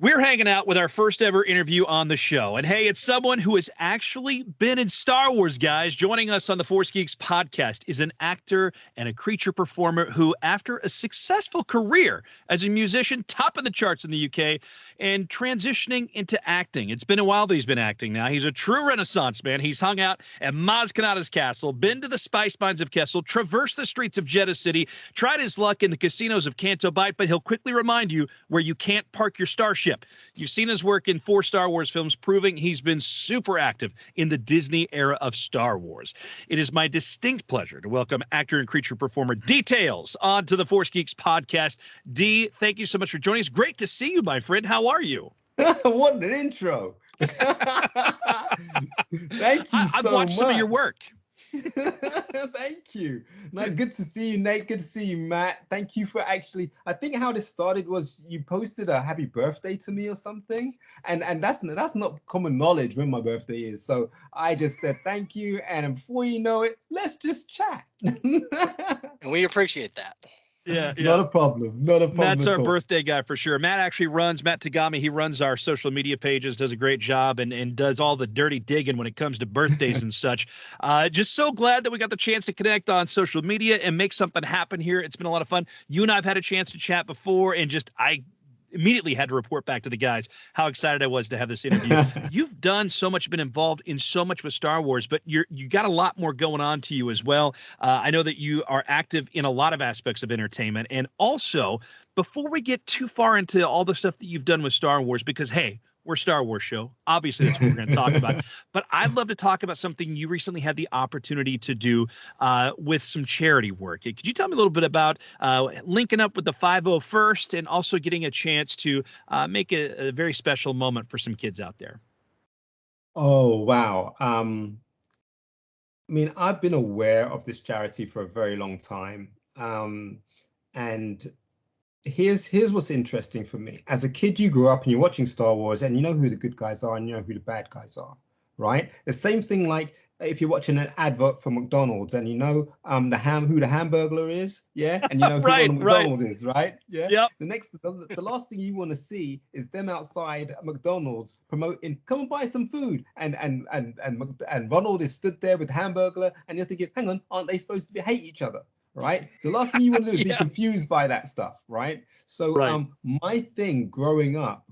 We're hanging out with our first ever interview on the show. And hey, it's someone who has actually been in Star Wars, guys. Joining us on the Force Geeks podcast is an actor and a creature performer who, after a successful career as a musician, top of the charts in the UK, and transitioning into acting. It's been a while that he's been acting now. He's a true Renaissance man. He's hung out at Maz Kanata's castle, been to the spice mines of Kessel, traversed the streets of Jeddah City, tried his luck in the casinos of Canto Bight, but he'll quickly remind you where you can't park your starship. You've seen his work in 4 Star Wars films, proving he's been super active in the Disney era of Star Wars. It is my distinct pleasure to welcome actor and creature performer Details onto the Force Geeks podcast. D, thank you so much for joining us. Great to see you, my friend. How are you? What an intro. Thank you I've so watched much. some of your work. Thank you. No, good to see you, Nate. Good to see you, Matt. Thank you for actually, I think how this started was you posted a happy birthday to me or something. And that's not common knowledge when my birthday is. So I just said thank you. And before you know it, let's just chat. And we appreciate that. Yeah. Not a problem. Not a problem. Matt's our at all. birthday guy for sure. Matt Tagami, he runs our social media pages, does a great job, and does all the dirty digging when it comes to birthdays and such. Just so glad that we got the chance to connect on social media and make something happen here. It's been a lot of fun. You and I have had a chance to chat before, and I immediately had to report back to the guys how excited I was to have this interview. You've done so much, been involved in so much with Star Wars, but you got a lot more going on to you as well. I know that you are active in a lot of aspects of entertainment. And also, before we get too far into all the stuff that you've done with Star Wars, because, hey, we're a Star Wars show. Obviously, that's what we're going to talk about. But I'd love to talk about something you recently had the opportunity to do with some charity work. Could you tell me a little bit about linking up with the 501st and also getting a chance to make a very special moment for some kids out there? Oh, wow. I mean, I've been aware of this charity for a very long time. And here's what's interesting for me. As a kid, you grew up and you're watching Star Wars and you know who the good guys are and you know who the bad guys are, right? The same thing like if you're watching an advert for McDonald's and you know who the Hamburglar is, yeah, and you know who Right, Ronald McDonald is, right? Yeah. Yep. The last thing you want to see is them outside McDonald's promoting, come and buy some food, and Ronald is stood there with Hamburglar, and you're thinking, hang on, aren't they supposed to hate each other? Right? The last thing you want to do is be confused by that stuff, right? So my thing growing up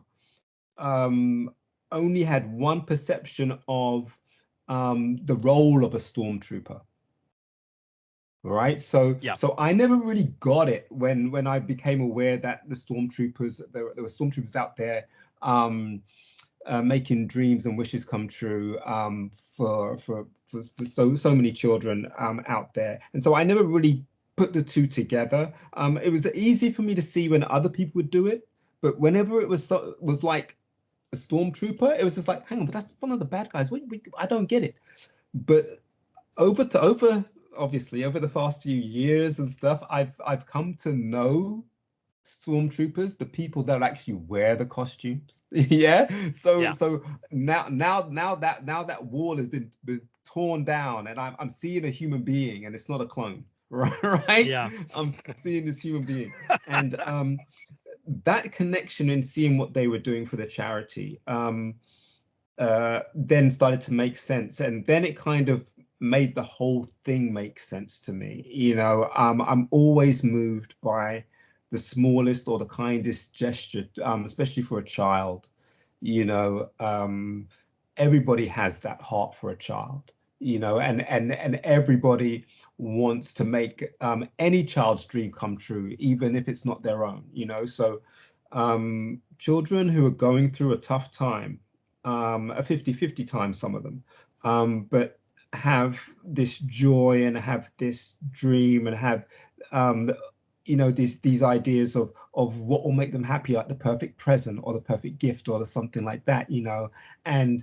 only had one perception of the role of a stormtrooper. Right. So I never really got it when I became aware that the stormtroopers, there were stormtroopers out there making dreams and wishes come true for so many children out there. And so I never really put the two together. It was easy for me to see when other people would do it, but whenever it was like a stormtrooper, it was just like, hang on, but that's one of the bad guys. I don't get it. But obviously over the past few years and stuff, I've come to know stormtroopers, the people that actually wear the costumes. So now that wall has been torn down and I'm seeing a human being and it's not a clone. Right? Yeah. I'm seeing this human being. And that connection and seeing what they were doing for the charity then started to make sense. And then it kind of made the whole thing make sense to me. You know, I'm always moved by the smallest or the kindest gesture, especially for a child. You know, everybody has that heart for a child, you know, and everybody wants to make any child's dream come true, even if it's not their own, you know. So children who are going through a tough time, a 50-50 time, some of them, but have this joy and have this dream and have you know, these ideas of what will make them happy, like the perfect present or the perfect gift or something like that, you know. And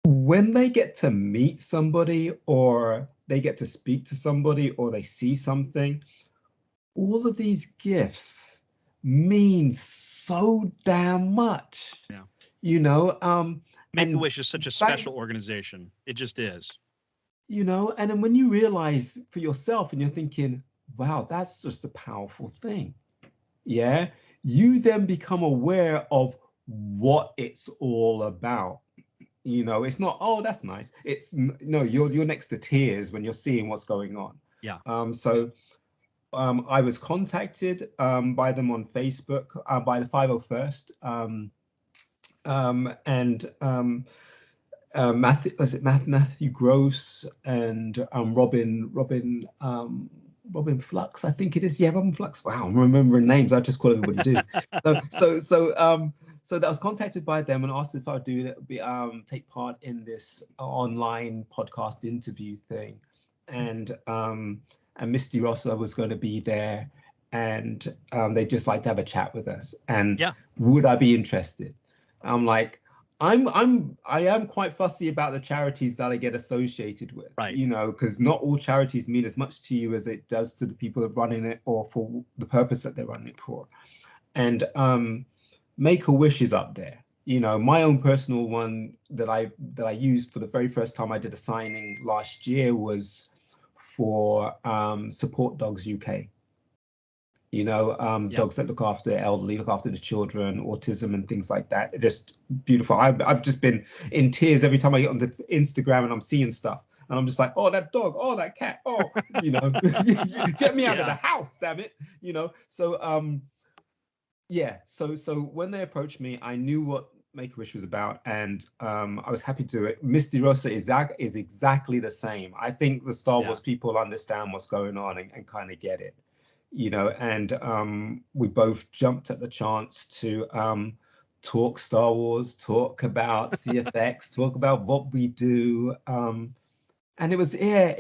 when they get to meet somebody or they get to speak to somebody or they see something, all of these gifts mean so damn much. Yeah. You know, Make-A-Wish is such a special organization. It just is. You know, and then when you realize for yourself and you're thinking, wow, that's just a powerful thing. Yeah. You then become aware of what it's all about. You know, it's not, oh, that's nice. It's no, you're next to tears when you're seeing what's going on. Yeah. So I was contacted by them on Facebook by the 501st, and Matthew Gross and Robin Flux, I think it is. Yeah, Robin Flux. Wow, I'm remembering names. I just call everybody do. So that I was contacted by them and asked if I would take part in this online podcast interview thing, and Misty Rossa was going to be there, and they'd just like to have a chat with us. And would I be interested? I'm like, I am quite fussy about the charities that I get associated with, right? You know, because not all charities mean as much to you as it does to the people that are running it or for the purpose that they're running it for. And Make-A-Wish is up there. You know, my own personal one that I used for the very first time I did a signing last year was for Support Dogs UK. You know, dogs that look after the elderly, look after the children, autism and things like that. Just beautiful. I've just been in tears every time I get onto Instagram and I'm seeing stuff. And I'm just like, oh, that dog, oh, that cat, oh, you know, get me out of the house, damn it. You know, so, yeah. So when they approached me, I knew what Make-A-Wish was about, and I was happy to do it. Misty Rossa is exactly the same. I think the Star Wars people understand what's going on and kind of get it. You know, and we both jumped at the chance to talk Star Wars, talk about CFX, talk about what we do, and it was a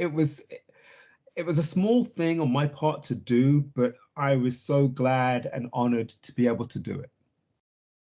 small thing on my part to do, but I was so glad and honored to be able to do it.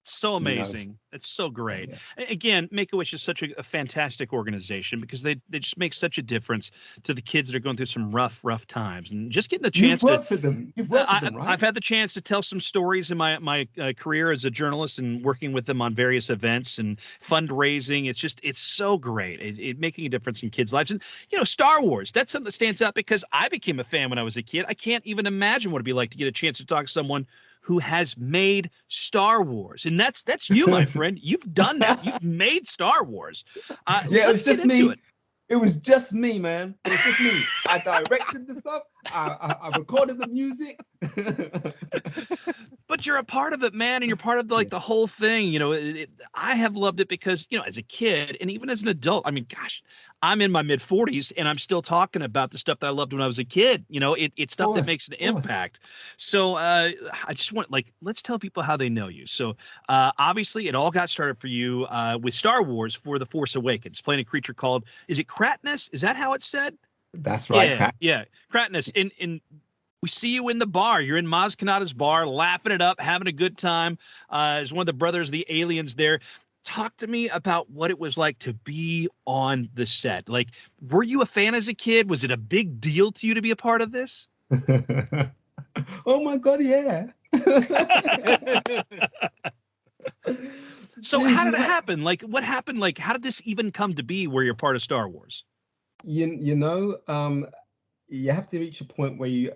So amazing. You know, it's so great. Again, Make-A-Wish is such a fantastic organization because they just make such a difference to the kids that are going through some rough times, and just getting a chance You've worked with them, right? I've had the chance to tell some stories in my career as a journalist and working with them on various events and fundraising. It's so great. It making a difference in kids' lives. And, you know, Star Wars, that's something that stands out because I became a fan when I was a kid. I can't even imagine what it'd be like to get a chance to talk to someone who has made Star Wars. And that's you, my friend. You've done that. You've made Star Wars. Yeah, it was just me. It was just me, man. It was just me. I directed the stuff. I recorded the music. But you're a part of it, man, and you're part of the whole thing. You know, I have loved it because, you know, as a kid and even as an adult, I mean, gosh, I'm in my mid 40s and I'm still talking about the stuff that I loved when I was a kid. You know, it's stuff that makes an impact. So I just want, let's tell people how they know you. So obviously it all got started for you with Star Wars for The Force Awakens, playing a creature called, is it Kratnus? Is that how it's said? That's right. Yeah. Kratnus. We see you in the bar. You're in Maz Kanata's bar, laughing it up, having a good time. As one of the brothers, the aliens there. Talk to me about what it was like to be on the set. Like, were you a fan as a kid? Was it a big deal to you to be a part of this? Oh my God, yeah. So how did it happen? Like, what happened? Like, how did this even come to be where you're part of Star Wars? You know, you have to reach a point where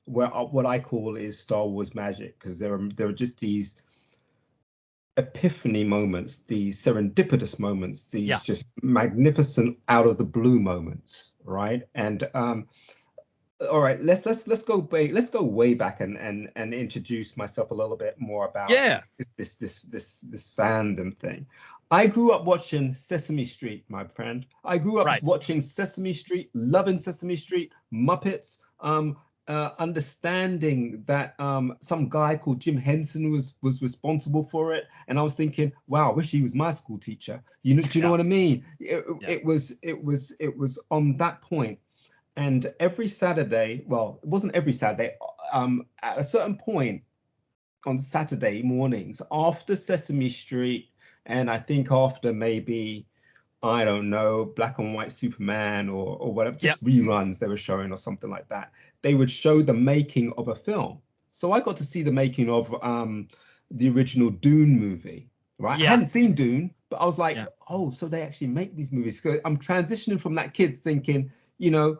what I call is Star Wars magic, because there are just these epiphany moments, these serendipitous moments, these just magnificent out of the blue moments, right? And all right, let's go way back and introduce myself a little bit more about this fandom thing. I grew up watching Sesame Street, my friend. I grew up watching Sesame Street, loving Sesame Street, Muppets, understanding that some guy called Jim Henson was responsible for it, and I was thinking, wow, I wish he was my school teacher. Do you know what I mean? It was on that point. And every Saturday, well, it wasn't every Saturday, at a certain point on Saturday mornings after Sesame Street, and I think after maybe, I don't know, Black and White Superman or whatever, just reruns they were showing or something like that, they would show the making of a film. So I got to see the making of the original Dune movie, right? I hadn't seen Dune, but I was like, oh, so they actually make these movies. So I'm transitioning from that kid thinking, you know,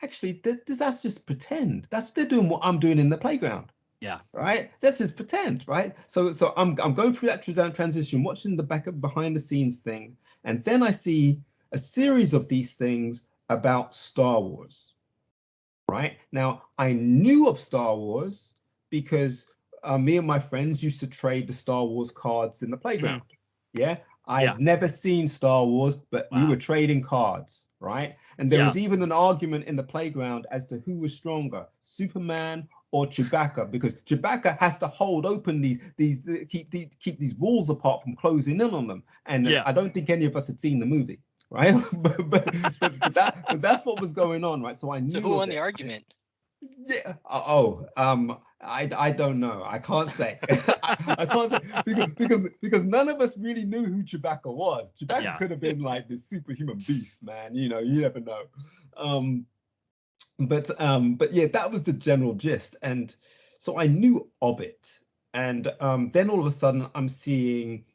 actually, that's just pretend. They're doing what I'm doing in the playground. Yeah. Right? Let's just pretend, right? So I'm going through that transition, watching the behind the scenes thing, and then I see a series of these things about Star Wars. Right? Now, I knew of Star Wars because me and my friends used to trade the Star Wars cards in the playground. Yeah. I Yeah. had never seen Star Wars, but we Wow. were trading cards, right? And there Yeah. was even an argument in the playground as to who was stronger, Superman or Chewbacca, because Chewbacca has to hold open keep these walls apart from closing in on them. And Yeah. I don't think any of us had seen the movie, right? but that's what was going on, right? So I knew So who of won it. the argument? Yeah. I don't know. I can't say. I can't say because none of us really knew who Chewbacca was. Chewbacca Yeah. could have been like this superhuman beast, man. You know, you never know. But yeah, that was the general gist, and so I knew of it, and then all of a sudden I'm seeing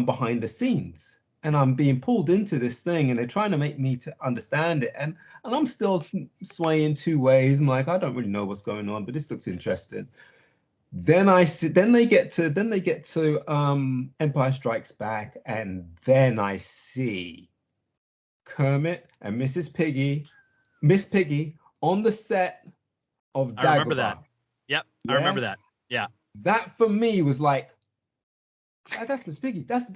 behind the scenes, and I'm being pulled into this thing, and they're trying to make me to understand it, and I'm still swaying two ways. I'm like, I don't really know what's going on, but this looks interesting. Then I see, then they get to Empire Strikes Back, and then I see Kermit and Miss Piggy on the set of I remember that. Dagobah. Yep. I Yeah, remember that. Yeah. that for me was like, that's Miss Piggy. That's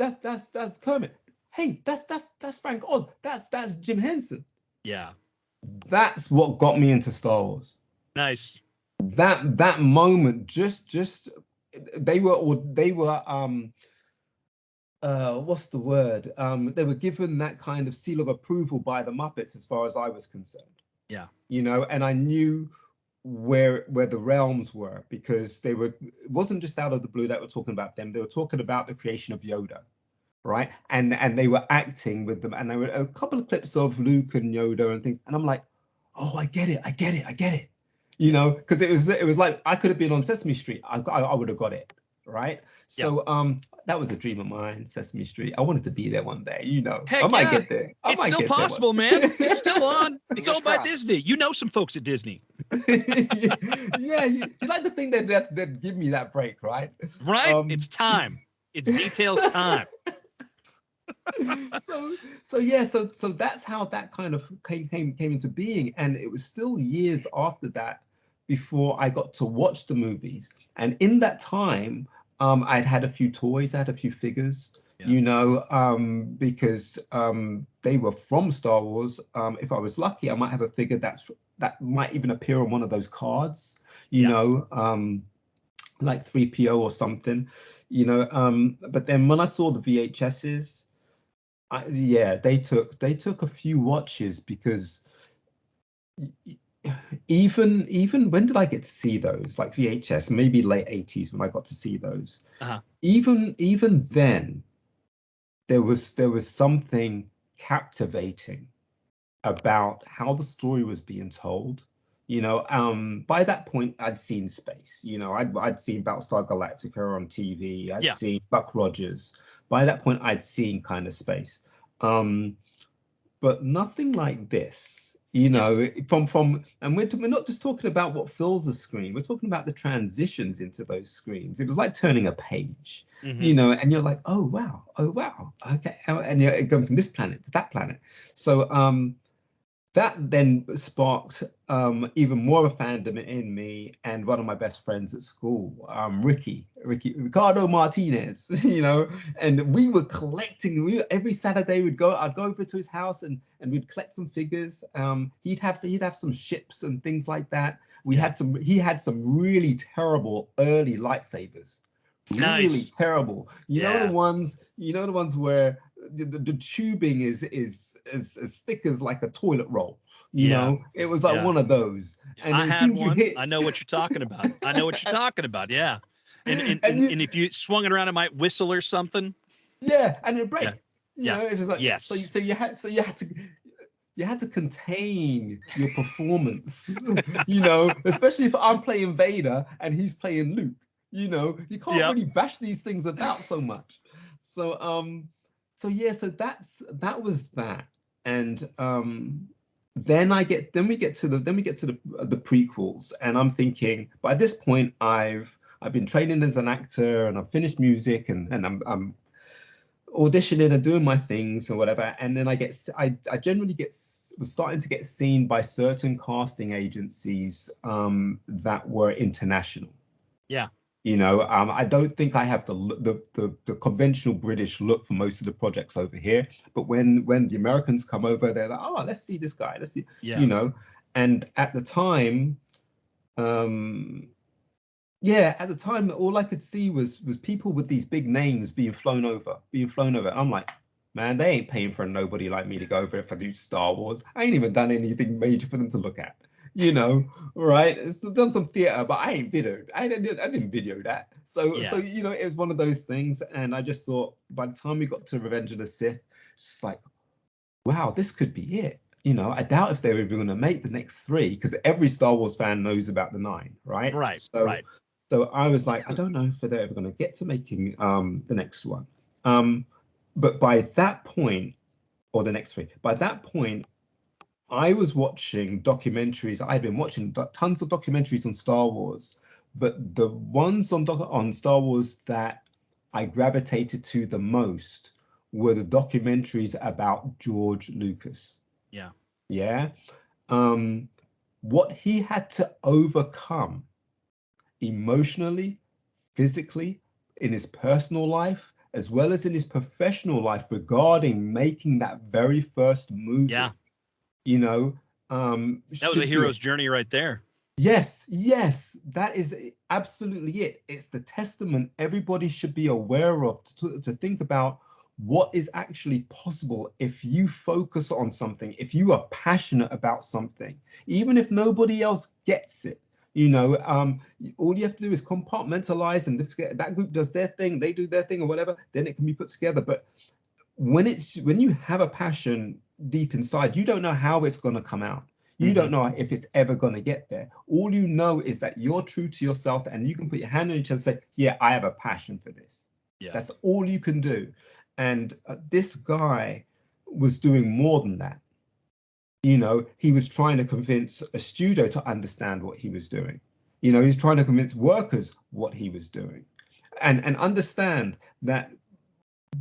Kermit. Hey, that's Frank Oz. That's Jim Henson. Yeah. That's what got me into Star Wars. Nice. That moment, just they were what's the word? They were given that kind of seal of approval by the Muppets, as far as I was concerned. Yeah. You know, and I knew where the realms were, because it wasn't just out of the blue that we're talking about them. They were talking about the creation of Yoda, right? And they were acting with them, and there were a couple of clips of Luke and Yoda and things, and I'm like, oh, I get it. You know, because it was like I could have been on Sesame Street. I would have got it, right? Yeah. So that was a dream of mine, Sesame Street. I wanted to be there one day, you know. I Heck might yeah. get there. I It's might still get there possible, one. man. It's still on. It's Fingers owned by crossed. Disney. You know some folks at Disney. Yeah, you like to think that give me that break, right? Right? It's time. It's details time. So that's how that kind of came into being, and it was still years after that before I got to watch the movies. And in that time, I'd had a few toys, I had a few figures, Yeah. you know, because they were from Star Wars. If I was lucky, I might have a figure that might even appear on one of those cards, you Yeah. know, like 3PO or something, you know. But then when I saw the VHSs, yeah, they took a few watches, because even when did I get to see those? Like VHS, maybe late 80s when I got to see those. Uh-huh. Even then, there was something captivating about how the story was being told. You know, by that point, I'd seen space. You know, I'd seen Battlestar Galactica on TV. I'd Yeah. seen Buck Rogers. By that point, I'd seen kind of space. But nothing like this. You know, and we're not just talking about what fills the screen. We're talking about the transitions into those screens. It was like turning a page. Mm-hmm. You know, and you're like, oh wow, okay, and you're going from this planet to that planet. So that then sparked even more of a fandom in me, and one of my best friends at school, Ricardo Martinez, you know, and we were collecting. Every Saturday I'd go over to his house, and we'd collect some figures. He'd have some ships and things like that. He had some really terrible early lightsabers, really Nice. terrible. You know Yeah. the ones where the tubing is as thick as like a toilet roll. You Yeah. know, it was like Yeah. one of those. And I as had soon as you one. hit, I know what you're talking about. I know what you're talking about. Yeah. And and, and and, you, and if you swung it around, it might whistle or something. yeah, and it'd Yeah. break. You Yeah. know, it's just like Yes. you had to contain your performance. You know, especially if I'm playing Vader and he's playing Luke. You know, you can't Yep. really bash these things about so much. So yeah, so that was that. And then we get to the prequels, and I'm thinking by this point I've been training as an actor, and I've finished music, and I'm auditioning and doing my things or whatever, and then I generally was starting to get seen by certain casting agencies that were international. Yeah. You know, I don't think I have the conventional British look for most of the projects over here, but when the Americans come over, they're like, oh, let's see this guy, let's see, Yeah. you know. And at the time, yeah, at the time, all I could see was people with these big names being flown over. I'm like, man, they ain't paying for nobody like me to go over if I do Star Wars. I ain't even done anything major for them to look at, you know, right? It's done some theater, but I ain't videoed. I didn't video that. So Yeah. you know, it was one of those things, and I just thought by the time we got to Revenge of the Sith, just like, wow, this could be it. You know, I doubt if they were even going to make the next three, because every Star Wars fan knows about the 9, right? Right. So Right. so I was like, I don't know if they're ever going to get to making the next one. But by that point, or the next three, by that point, I was watching documentaries. I'd been watching tons of documentaries on Star Wars, but the ones on Star Wars that I gravitated to the most were the documentaries about George Lucas. Yeah. Yeah. What he had to overcome emotionally, physically, in his personal life, as well as in his professional life regarding making that very first movie. Yeah. You know, that was a hero's journey right there. Yes, that is absolutely it. It's the testament everybody should be aware of to think about what is actually possible if you focus on something, if you are passionate about something, even if nobody else gets it. You know, all you have to do is compartmentalize, and if that group does their thing, they do their thing or whatever, then it can be put together. But when you have a passion deep inside, you don't know how it's going to come out. You don't know if it's ever going to get there. All you know is that you're true to yourself, and you can put your hand on each other and say, yeah, I have a passion for this. Yeah. That's all you can do. And this guy was doing more than that. You know, he was trying to convince a studio to understand what he was doing. You know, he's trying to convince workers what he was doing, and understand that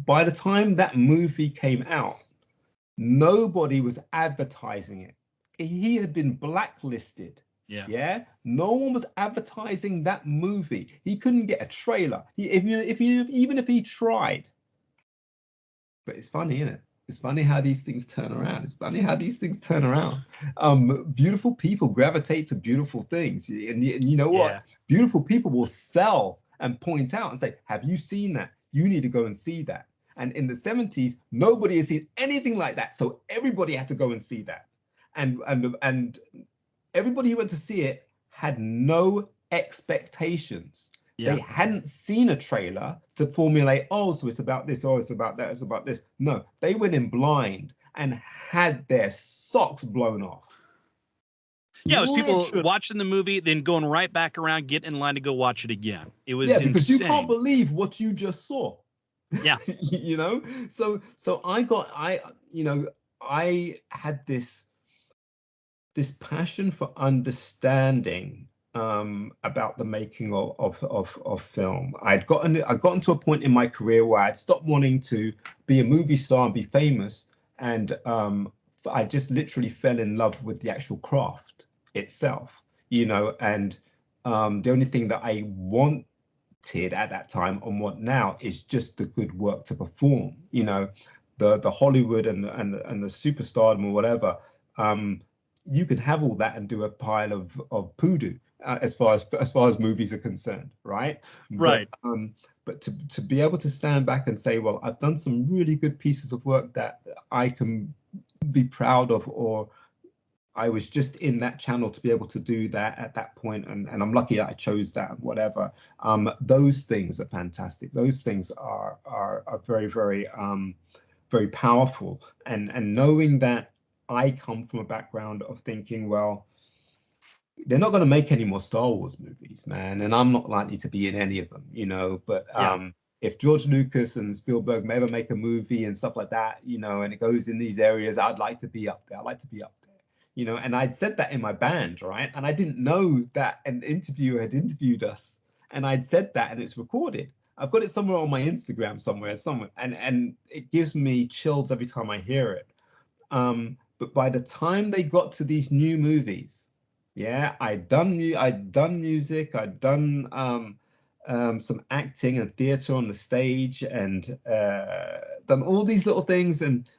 by the time that movie came out, nobody was advertising it. He had been blacklisted. Yeah. No one was advertising that movie. He couldn't get a trailer. Even if he tried. But it's funny, isn't it? It's funny how these things turn around. Beautiful people gravitate to beautiful things. And you know what? Yeah. Beautiful people will sell and point out and say, have you seen that? You need to go and see that. And in the 70s, nobody has seen anything like that. So everybody had to go and see that. And everybody who went to see it had no expectations. Yeah. They hadn't seen a trailer to formulate, oh, so it's about this, oh, it's about that, it's about this. No, they went in blind and had their socks blown off. Yeah, it was people watching the movie, then going right back around, getting in line to go watch it again. It was insane. Because you can't believe what you just saw. Yeah. You know, so I had this passion for understanding about the making of film. I'd gotten to a point in my career where I'd stopped wanting to be a movie star and be famous, and I just literally fell in love with the actual craft itself, you know. And the only thing that I wanted at that time and want now is just the good work to perform, you know. The Hollywood and the superstardom or whatever, you can have all that and do a pile of poodoo as far as movies are concerned, right? Right. But to be able to stand back and say, well, I've done some really good pieces of work that I can be proud of, or I was just in that channel to be able to do that at that point, and I'm lucky that I chose that, whatever. Those things are fantastic. Those things are very, very, very powerful. And knowing that I come from a background of thinking, well, they're not going to make any more Star Wars movies, man, and I'm not likely to be in any of them, you know. But if George Lucas and Spielberg may ever make a movie and stuff like that, you know, and it goes in these areas, I'd like to be up there. I'd like to be up there. you know, and I'd said that in my band, right? And I didn't know that an interviewer had interviewed us, and I'd said that, and it's recorded. I've got it somewhere on my Instagram somewhere, and it gives me chills every time I hear it. But by the time they got to these new movies, yeah, I'd done music, I'd done some acting and theater on the stage, and done all these little things, and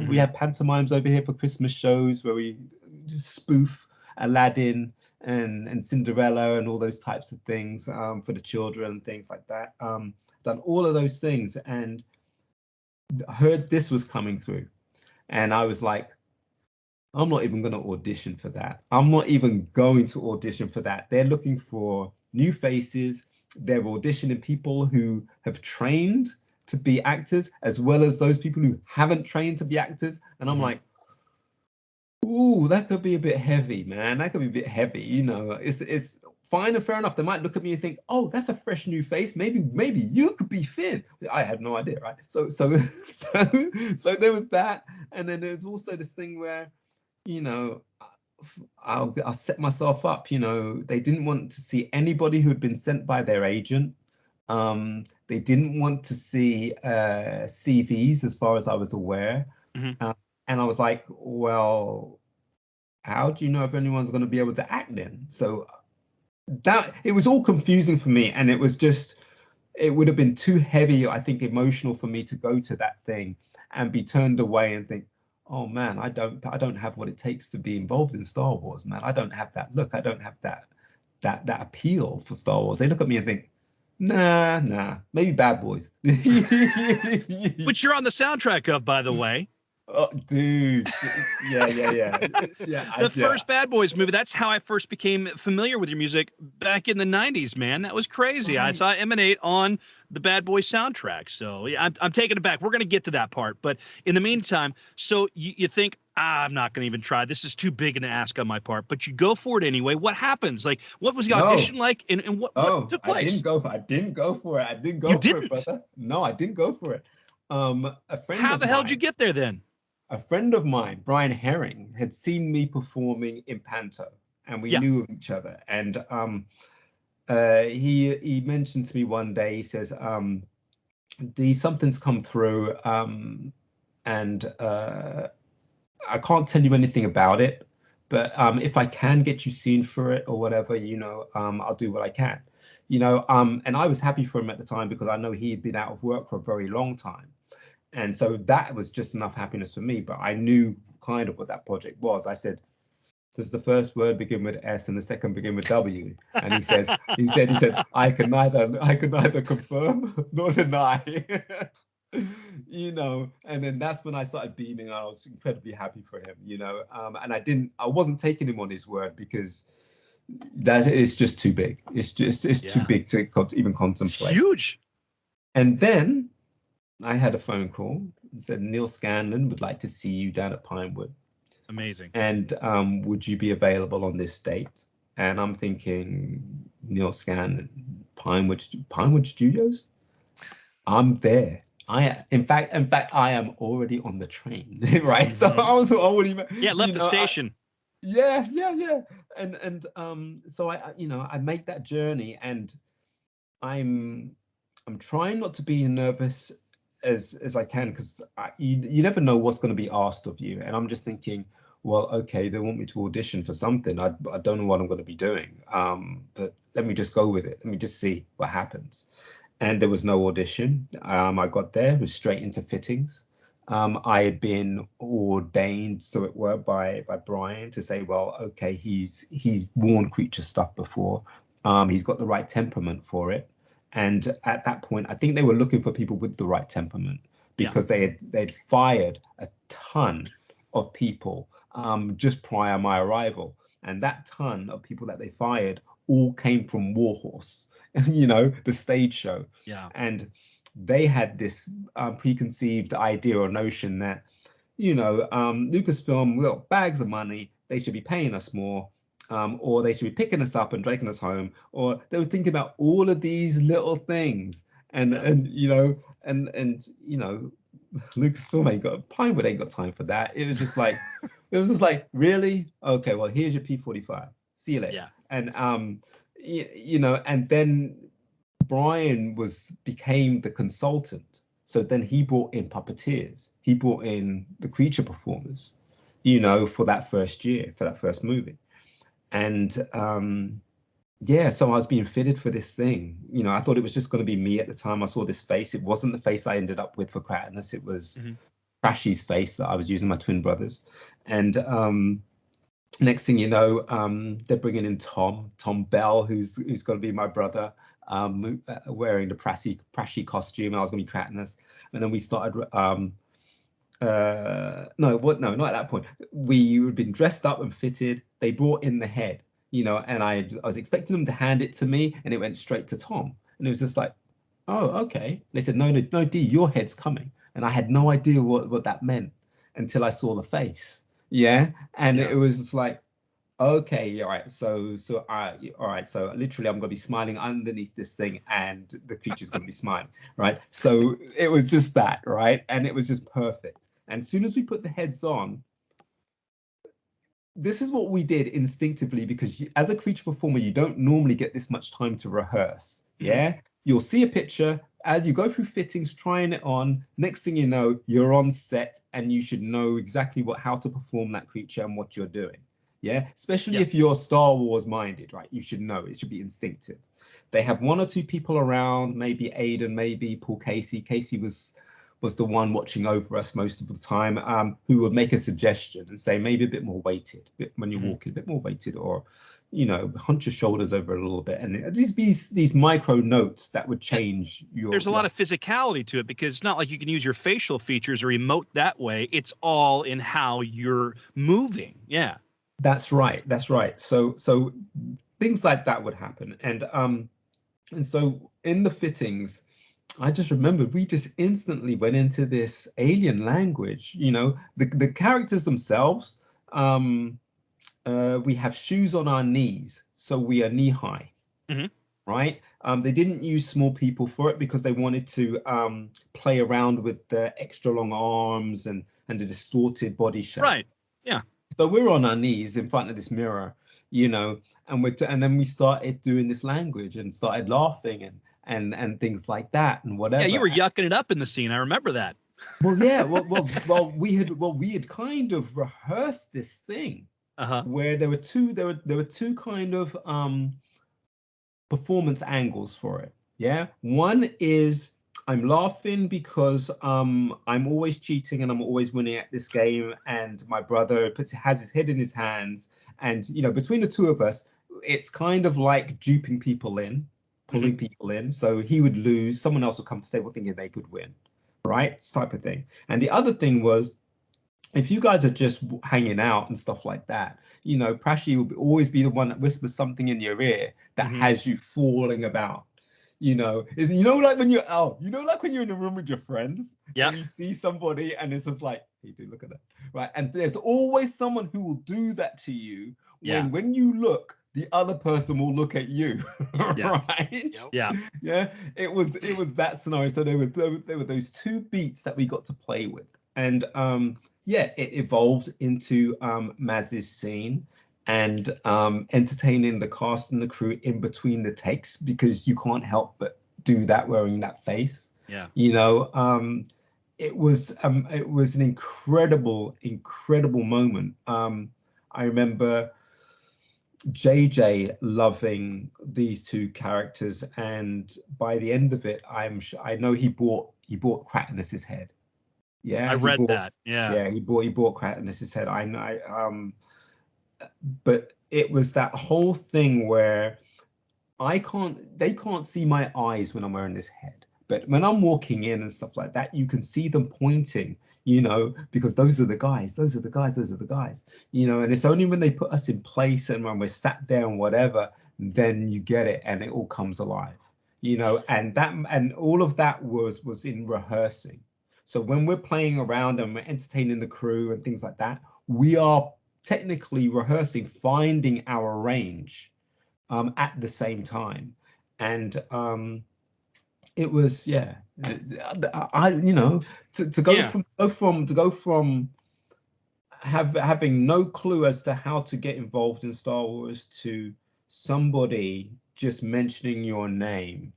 we have pantomimes over here for Christmas shows where we just spoof Aladdin and Cinderella and all those types of things for the children and things like that. Done all of those things, and heard this was coming through, and I was like, I'm not even going to audition for that. I'm not even going to audition for that. They're looking for new faces. They're auditioning people who have trained to be actors, as well as those people who haven't trained to be actors. And I'm like, ooh, that could be a bit heavy, man. That could be a bit heavy. You know, it's fine and fair enough. They might look at me and think, oh, that's a fresh new face. Maybe you could be Finn. I had no idea, right? So there was that. And then there's also this thing where, you know, I'll set myself up. You know, they didn't want to see anybody who had been sent by their agent. They didn't want to see CVs, as far as I was aware. And I was like, well, how do you know if anyone's going to be able to act then? So that it was all confusing for me, and it would have been too heavy, I think, emotional for me to go to that thing and be turned away and think, oh man, I don't have what it takes to be involved in Star Wars, man. I don't have that look. I don't have that appeal for Star Wars. They look at me and think, nah, maybe Bad Boys. Which you're on the soundtrack of, by the way. Oh, dude. Yeah. The first Bad Boys movie, that's how I first became familiar with your music back in the 90s, man. That was crazy. Right. I saw it emanate on the Bad Boys soundtrack. So yeah, I'm taking it back. We're going to get to that part. But in the meantime, so you think, I'm not going to even try. This is too big an ask on my part. But you go for it anyway. What happens? Like, what was the audition like? And what took place? I didn't go for it. I didn't go for it, brother. No, I didn't go for it. A friend How the hell did you get there then? A friend of mine, Brian Herring, had seen me performing in Panto, and we knew of each other. And he mentioned to me one day, he says, D, something's come through, and I can't tell you anything about it, but if I can get you seen for it or whatever, you know, I'll do what I can. You know, and I was happy for him at the time because I know he had been out of work for a very long time. And so that was just enough happiness for me. But I knew kind of what that project was. I said, does the first word begin with S and the second begin with W? And he said, I could neither confirm nor deny. You know, and then that's when I started beaming. I was incredibly happy for him, you know. And I wasn't taking him on his word because that is just too big. It's too big to even contemplate. It's huge. And then I had a phone call. It said Neil Scanlon would like to see you down at Pinewood. Amazing. And would you be available on this date? And I'm thinking, Neil Scanlon, Pinewood Studios? I'm there. In fact, I am already on the train, right? So I was already left the station. Yeah. And so I make that journey, and I'm trying not to be nervous as I can, because you never know what's going to be asked of you. And I'm just thinking, well, okay, they want me to audition for something. I don't know what I'm going to be doing. But let me just go with it. Let me just see what happens. And there was no audition. I got there, was straight into fittings. I had been ordained, so it were, by Brian to say, well, okay, he's worn creature stuff before. He's got the right temperament for it. And at that point, I think they were looking for people with the right temperament, because they'd fired a ton of people just prior to my arrival. And that ton of people that they fired all came from Warhorse, you know, the stage show. Yeah. And they had this preconceived idea or notion that, you know, Lucasfilm, well, bags of money, they should be paying us more. Or they should be picking us up and taking us home, or they were thinking about all of these little things, and you know, and you know, Lucasfilm Pinewood ain't got time for that. It was just like It was just like, really? Okay, well, here's your P45. See you later. Yeah. And you know, and then Brian became the consultant. So then he brought in puppeteers. He brought in the creature performers, you know, for that first year, for that first movie. And yeah, so I was being fitted for this thing. You know, I thought it was just going to be me at the time. I saw this face. It wasn't the face I ended up with for Kratos. It was Trashy's face that I was using, my twin brothers. And next thing you know, they're bringing in Tom Bell, who's going to be my brother, wearing the Prashy costume. I was going to be Kratos. And then we started no, not at that point. We had been dressed up and fitted. They brought in the head, you know, and I was expecting them to hand it to me, and it went straight to Tom. And it was just like, oh, okay. They said, no, D, your head's coming. And I had no idea what that meant until I saw the face. Yeah. And it was just like, okay, all right. So all right. So literally I'm gonna be smiling underneath this thing, and the creature's gonna be smiling, right? So it was just that, right? And it was just perfect. And as soon as we put the heads on, this is what we did instinctively, because as a creature performer, you don't normally get this much time to rehearse. Yeah. You'll see a picture as you go through fittings, trying it on. Next thing you know, you're on set, and you should know exactly how to perform that creature and what you're doing. Yeah, especially if you're Star Wars minded, right? You should know. It should be instinctive. They have one or two people around, maybe Aiden, maybe Paul Casey. Casey was the one watching over us most of the time, who would make a suggestion and say maybe a bit more weighted when you're walking, a bit more weighted, or you know, hunch your shoulders over a little bit, and these micro notes that would change your. There's a lot of physicality to it, because it's not like you can use your facial features or emote that way. It's all in how you're moving. Yeah. That's right. That's right. So things like that would happen. And so in the fittings, I just remember we just instantly went into this alien language. You know, the characters themselves, we have shoes on our knees, so we are knee high, right? They didn't use small people for it because they wanted to play around with the extra long arms and the distorted body shape. Right. Yeah. So we're on our knees in front of this mirror, you know, and then we started doing this language and started laughing and things like that and whatever. Yeah, you were yucking it up in the scene. I remember that. Well, yeah, well, we had kind of rehearsed this thing where there were two kind of performance angles for it. Yeah, one is I'm laughing because I'm always cheating and I'm always winning at this game, and my brother has his head in his hands, and you know, between the two of us, it's kind of like duping people in, pulling people in. So he would lose, someone else would come to the table thinking they could win, right? Type of thing. And the other thing was, if you guys are just hanging out and stuff like that, you know, Prashi will always be the one that whispers something in your ear that has you falling about. You know, like when you're out, you know, like when you're in a room with your friends and you see somebody and it's just like, hey, dude, look at that, right? And there's always someone who will do that to you when you look, the other person will look at you, right? Yeah. It was that scenario. So there were those two beats that we got to play with, and yeah, it evolved into Maz's scene and entertaining the cast and the crew in between the takes, because you can't help but do that wearing that face. Yeah. You know, it was an incredible moment. I remember JJ loving these two characters, and by the end of it, I know he bought Kratos' head. Yeah, I read that. Yeah, he bought Kratos' head. I know. But it was that whole thing where they can't see my eyes when I'm wearing this head. But when I'm walking in and stuff like that, you can see them pointing, you know, because those are the guys, you know, and it's only when they put us in place and when we're sat there and whatever, then you get it and it all comes alive, you know, and all of that was in rehearsing. So when we're playing around and we're entertaining the crew and things like that, we are technically rehearsing, finding our range at the same time. And it was, I, you know, to go from having no clue as to how to get involved in Star Wars to somebody just mentioning your name,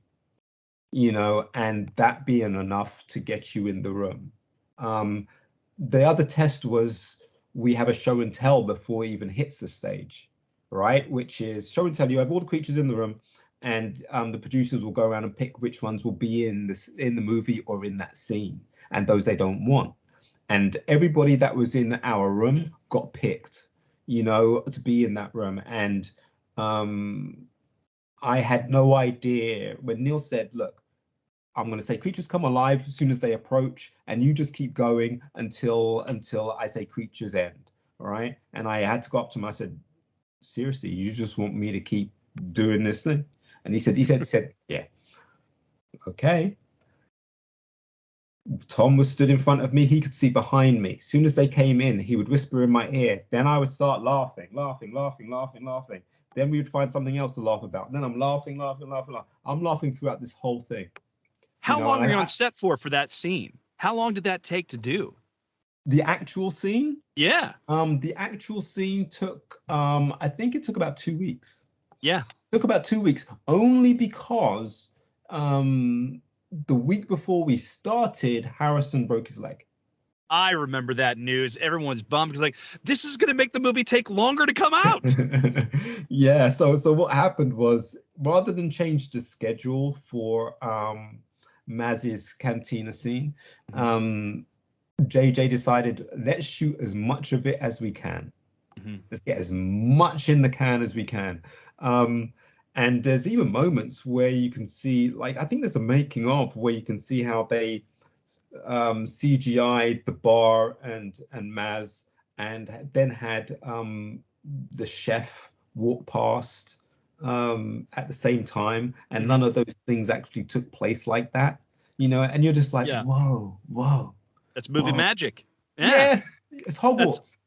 and that being enough to get you in the room. The other test was we have a show and tell before it even hits the stage, right? Which is show and tell. You have all the creatures in the room, and the producers will go around and pick which ones will be in the movie or in that scene, and those they don't want. And everybody that was in our room got picked, to be in that room. And I had no idea when Neil said, look, I'm going to say creatures come alive as soon as they approach, and you just keep going until I say creatures end. All right. And I had to go up to him. I said, seriously, you just want me to keep doing this thing? And he said, yeah. Okay. Tom was stood in front of me. He could see behind me. As soon as they came in, he would whisper in my ear. Then I would start laughing. Then we would find something else to laugh about. Then I'm laughing. I'm laughing throughout this whole thing. How long were you on set for that scene? How long did that take to do? The actual scene? Yeah. The actual scene took, I think it took about 2 weeks. Yeah. It took about 2 weeks, only because the week before we started, Harrison broke his leg. I remember that news. Everyone's bummed because, like, this is going to make the movie take longer to come out. Yeah. So what happened was, rather than change the schedule for Maz's cantina scene, JJ decided, let's shoot as much of it as we can. Let's get as much in the can as we can. And there's even moments where you can see, like, I think there's a making of where you can see how they CGI'd the bar and Maz, and then had the chef walk past at the same time, and none of those things actually took place like that, and you're just like, whoa. That's movie magic. Yeah. Yes, it's Hogwarts.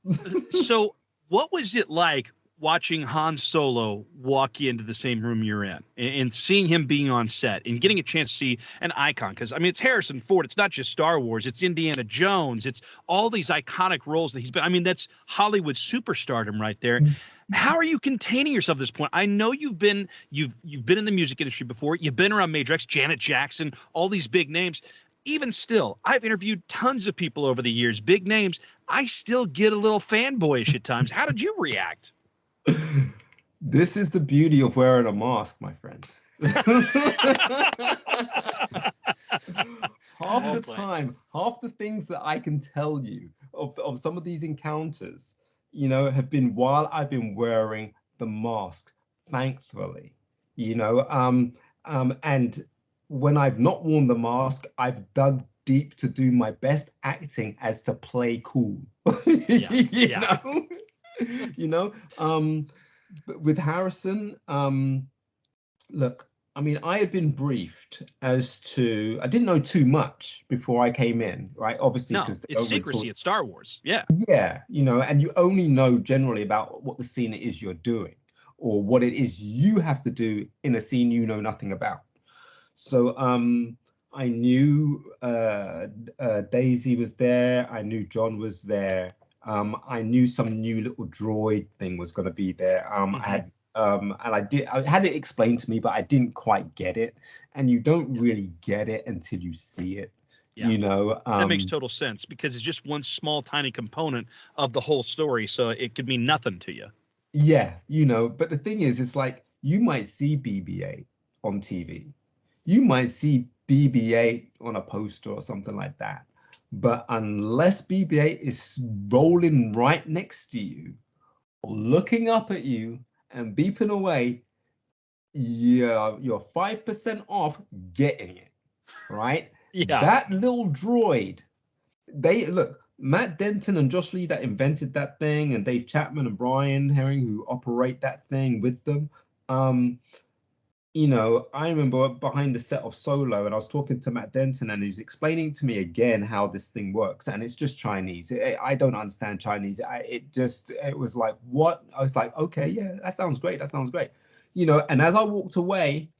So what was it like watching Han Solo walk into the same room you're in and seeing him being on set and getting a chance to see an icon? Because, I mean, it's Harrison Ford. It's not just Star Wars. It's Indiana Jones. It's all these iconic roles that he's been. I mean, that's Hollywood superstardom right there. How are you containing yourself at this point? I know you've been in the music industry before. You've been around Major X, Janet Jackson, all these big names. Even still, I've interviewed tons of people over the years, big names. I still get a little fanboyish at times. How did you react? This is the beauty of wearing a mask, my friend. Half the time, half the things that I can tell you of some of these encounters, have been while I've been wearing the mask, thankfully, and when I've not worn the mask, I've dug deep to do my best acting as to play cool. But with Harrison, look, I mean, I had been briefed as to, I didn't know too much before I came in, right? Obviously, because it's secrecy at Star Wars. Yeah. Yeah, and you only know generally about what the scene is you're doing, or what it is you have to do in a scene you know nothing about. So I knew Daisy was there. I knew John was there. I knew some new little droid thing was going to be there. I had I had it explained to me, but I didn't quite get it. And you don't really get it until you see it. Yeah. That makes total sense, because it's just one small tiny component of the whole story, so it could mean nothing to you. Yeah, but the thing is, it's like you might see BB-8 on TV. You might see BB-8 on a poster or something like that. But unless BB-8 is rolling right next to you, looking up at you and beeping away, you're 5% off getting it, right? Yeah. That little droid, Matt Denton and Josh Lee that invented that thing, and Dave Chapman and Brian Herring who operate that thing with them. I remember behind the set of Solo, and I was talking to Matt Denton, and he's explaining to me again how this thing works, and it's just Chinese. I don't understand Chinese. It was like, what? I was like, okay, yeah, that sounds great. And as I walked away,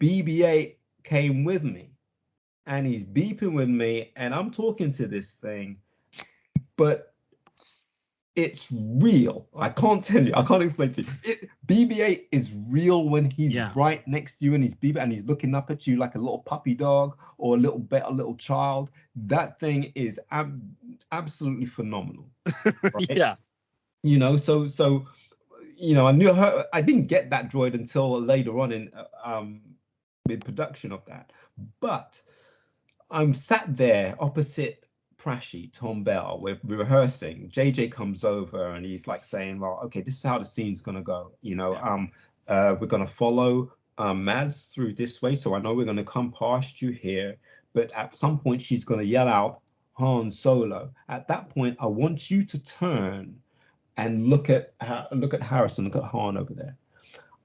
BB-8 came with me, and he's beeping with me, and I'm talking to this thing, but it's real. I can't tell you. I can't explain to you. BB-8 is real when he's right next to you and he's and he's looking up at you like a little puppy dog or a little child. That thing is absolutely phenomenal. Right? Yeah. You know, so you know, I didn't get that droid until later on in mid-production of that. But I'm sat there opposite Prashi, Tom Bell, we're rehearsing. JJ comes over and he's like saying, well, okay, this is how the scene's gonna go. You know, we're gonna follow Maz through this way. So I know we're gonna come past you here, but at some point she's gonna yell out Han Solo. At that point, I want you to turn and look at Harrison, look at Han over there.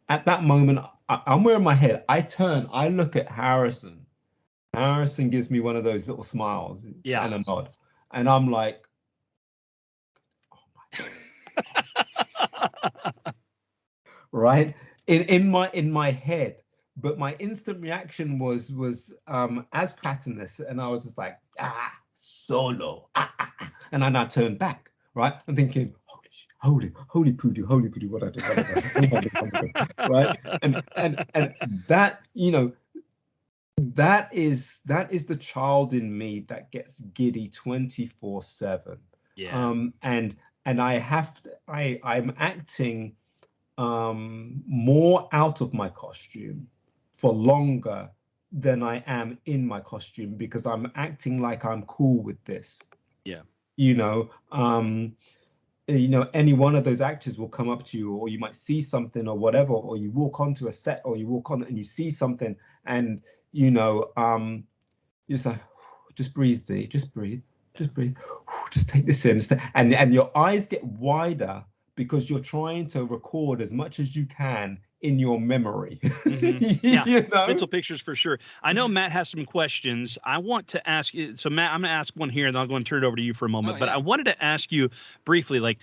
At that moment, I'm wearing my head. I turn, I look at Harrison. Harrison gives me one of those little smiles and a nod. And I'm like, oh my God. Right? In my head. But my instant reaction was as Pattonus, and I was just like, Solo. And then I turned back, right? I'm thinking, holy poodoo, what I did, right? And that, you know, that is the child in me that gets giddy 24/7. Yeah. And I'm acting more out of my costume for longer than I am in my costume because I'm acting like I'm cool with this. Yeah. You know, any one of those actors will come up to you, or you might see something or whatever, or you walk onto a set, or you walk on and you see something, and you know, you're just like, just breathe, Z, just breathe, just take this in, and your eyes get wider because you're trying to record as much as you can in your memory. Mm-hmm. Yeah, you know? Mental pictures for sure. I know Matt has some questions. I want to ask you. So Matt, I'm going to ask one here, and then I'll go and turn it over to you for a moment. But I wanted to ask you briefly, like,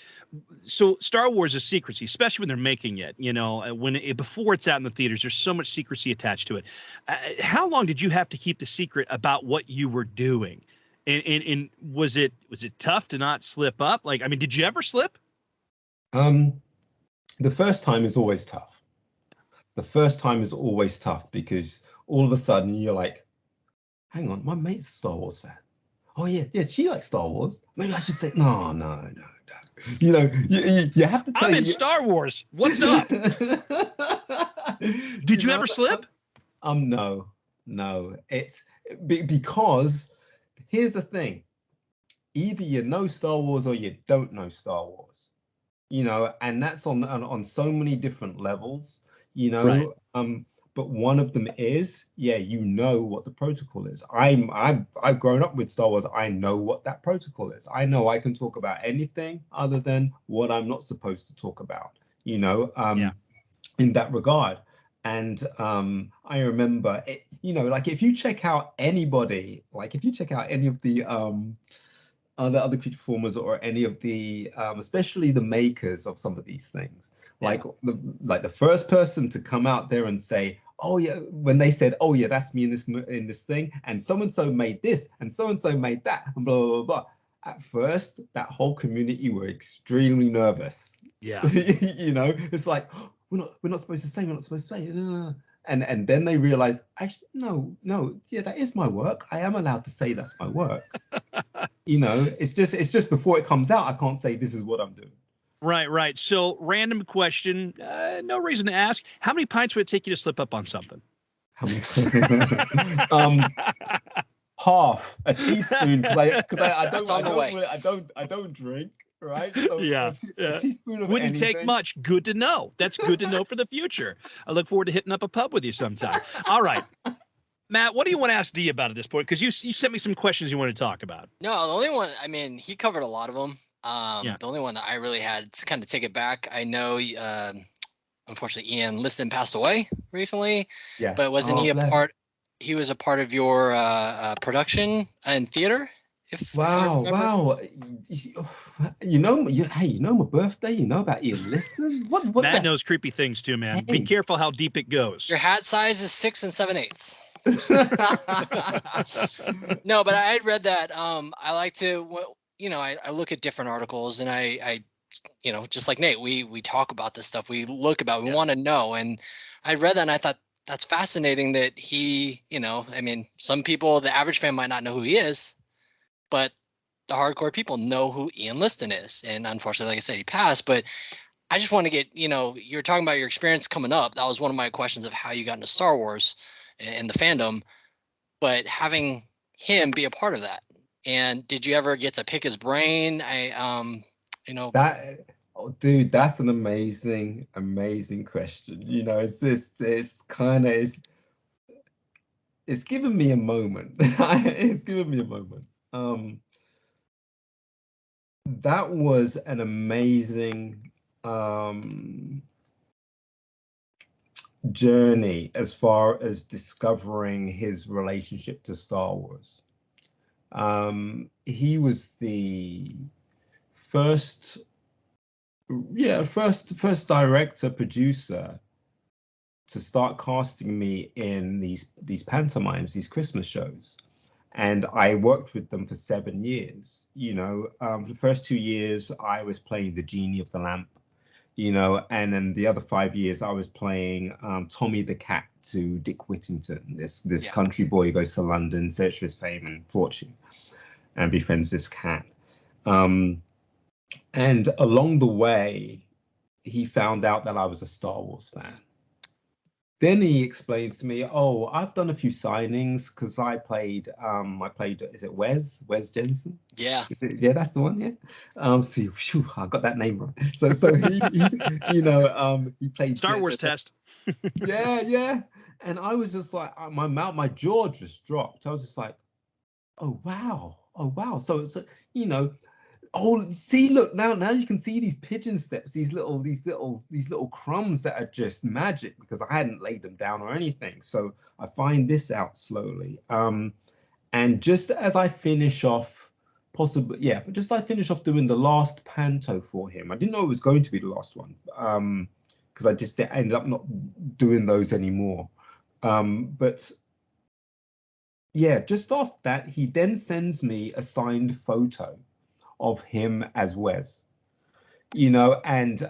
so Star Wars is secrecy, especially when they're making it. You know, before it's out in the theaters, there's so much secrecy attached to it. How long did you have to keep the secret about what you were doing? And was it tough to not slip up? Like, I mean, did you ever slip? The first time is always tough. The first time is always tough because all of a sudden you're like, hang on, my mate's a Star Wars fan. Oh yeah, she likes Star Wars. Maybe I should say no. You know, you have to tell I'm in Star Wars. What's up? Did you ever slip? No. It's because here's the thing. Either you know Star Wars or you don't know Star Wars. You know, and that's on so many different levels. You know, right. But one of them is, you know what the protocol is. I've grown up with Star Wars. I know what that protocol is. I know I can talk about anything other than what I'm not supposed to talk about, you know, in that regard. And I remember, you know, like if you check out anybody, like if you check out any of the other creature performers or any of the especially the makers of some of these things, like the first person to come out there and say, oh yeah, when they said, oh yeah, that's me in this thing, and so made this and so made that, and blah blah blah. At first, that whole community were extremely nervous. Yeah. You know, it's like, oh, we're not supposed to say, and then they realize, actually, no, yeah, that is my work. I am allowed to say that's my work. You know, it's just before it comes out, I can't say this is what I'm doing. Right. So, random question, no reason to ask. How many pints would it take you to slip up on something? How many? Half a teaspoon, because I don't drink. Right. So, a teaspoon of wouldn't anything. take much. Good to know. That's good to know for the future. I look forward to hitting up a pub with you sometime. All right. Matt, what do you want to ask D about at this point? Because you sent me some questions you want to talk about. No, the only one, I mean, he covered a lot of them. The only one that I really had to kind of take it back. I know, unfortunately, Ian Liston passed away recently. Yeah. But wasn't he a part? He was a part of your production and theater. Wow. You know, hey, you know my birthday. You know about Ian Liston. What? Matt knows creepy things too, man. Hey. Be careful how deep it goes. Your hat size is 6 7/8. No, but I read that. I like to, you know, I look at different articles, and I you know, just like Nate, we talk about this stuff. We look about, we want to know. And I read that and I thought that's fascinating that he, you know, I mean, some people, the average fan might not know who he is, but the hardcore people know who Ian Liston is. And unfortunately, like I said, he passed. But I just want to get, you know, you're talking about your experience coming up. That was one of my questions of how you got into Star Wars and the fandom, but having him be a part of that. And did you ever get to pick his brain? You know, That, oh, dude, that's an amazing, amazing question. You know, it's kind of, it's given me a moment. It's given me a moment. That was an amazing journey as far as discovering his relationship to Star Wars. He was the first director producer to start casting me in these pantomimes, these Christmas shows. And I worked with them for 7 years. You know, the first 2 years I was playing the genie of the lamp, you know, and then the other 5 years I was playing Tommy the cat to Dick Whittington, this country boy who goes to London, search for his fame and fortune, and befriends this cat. And along the way, he found out that I was a Star Wars fan. Then he explains to me, "Oh, I've done a few signings because I played, is it Wes Jensen? Yeah. Yeah, that's the one. Yeah. So phew, I got that name right. So he he played Star Wars test. Yeah. And I was just like, my jaw just dropped. I was just like, oh wow. So it's, you know, oh, see, look, now you can see these pigeon steps, these little crumbs that are just magic because I hadn't laid them down or anything. So I find this out slowly. And just as I finish off, but just as I finish off doing the last panto for him, I didn't know it was going to be the last one, because I just ended up not doing those anymore. But yeah, just off that, he then sends me a signed photo of him as Wes, you know, and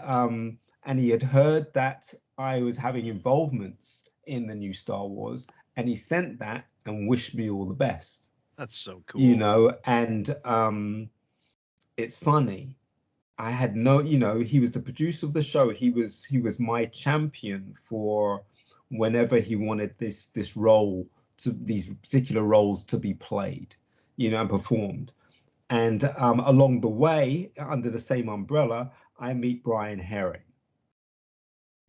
he had heard that I was having involvements in the new Star Wars, and he sent that and wished me all the best. That's so cool. You know, and it's funny. I had no, you know, he was the producer of the show. He was my champion for whenever he wanted these particular roles to be played, you know, and performed. And along the way, under the same umbrella, I meet Brian Herring,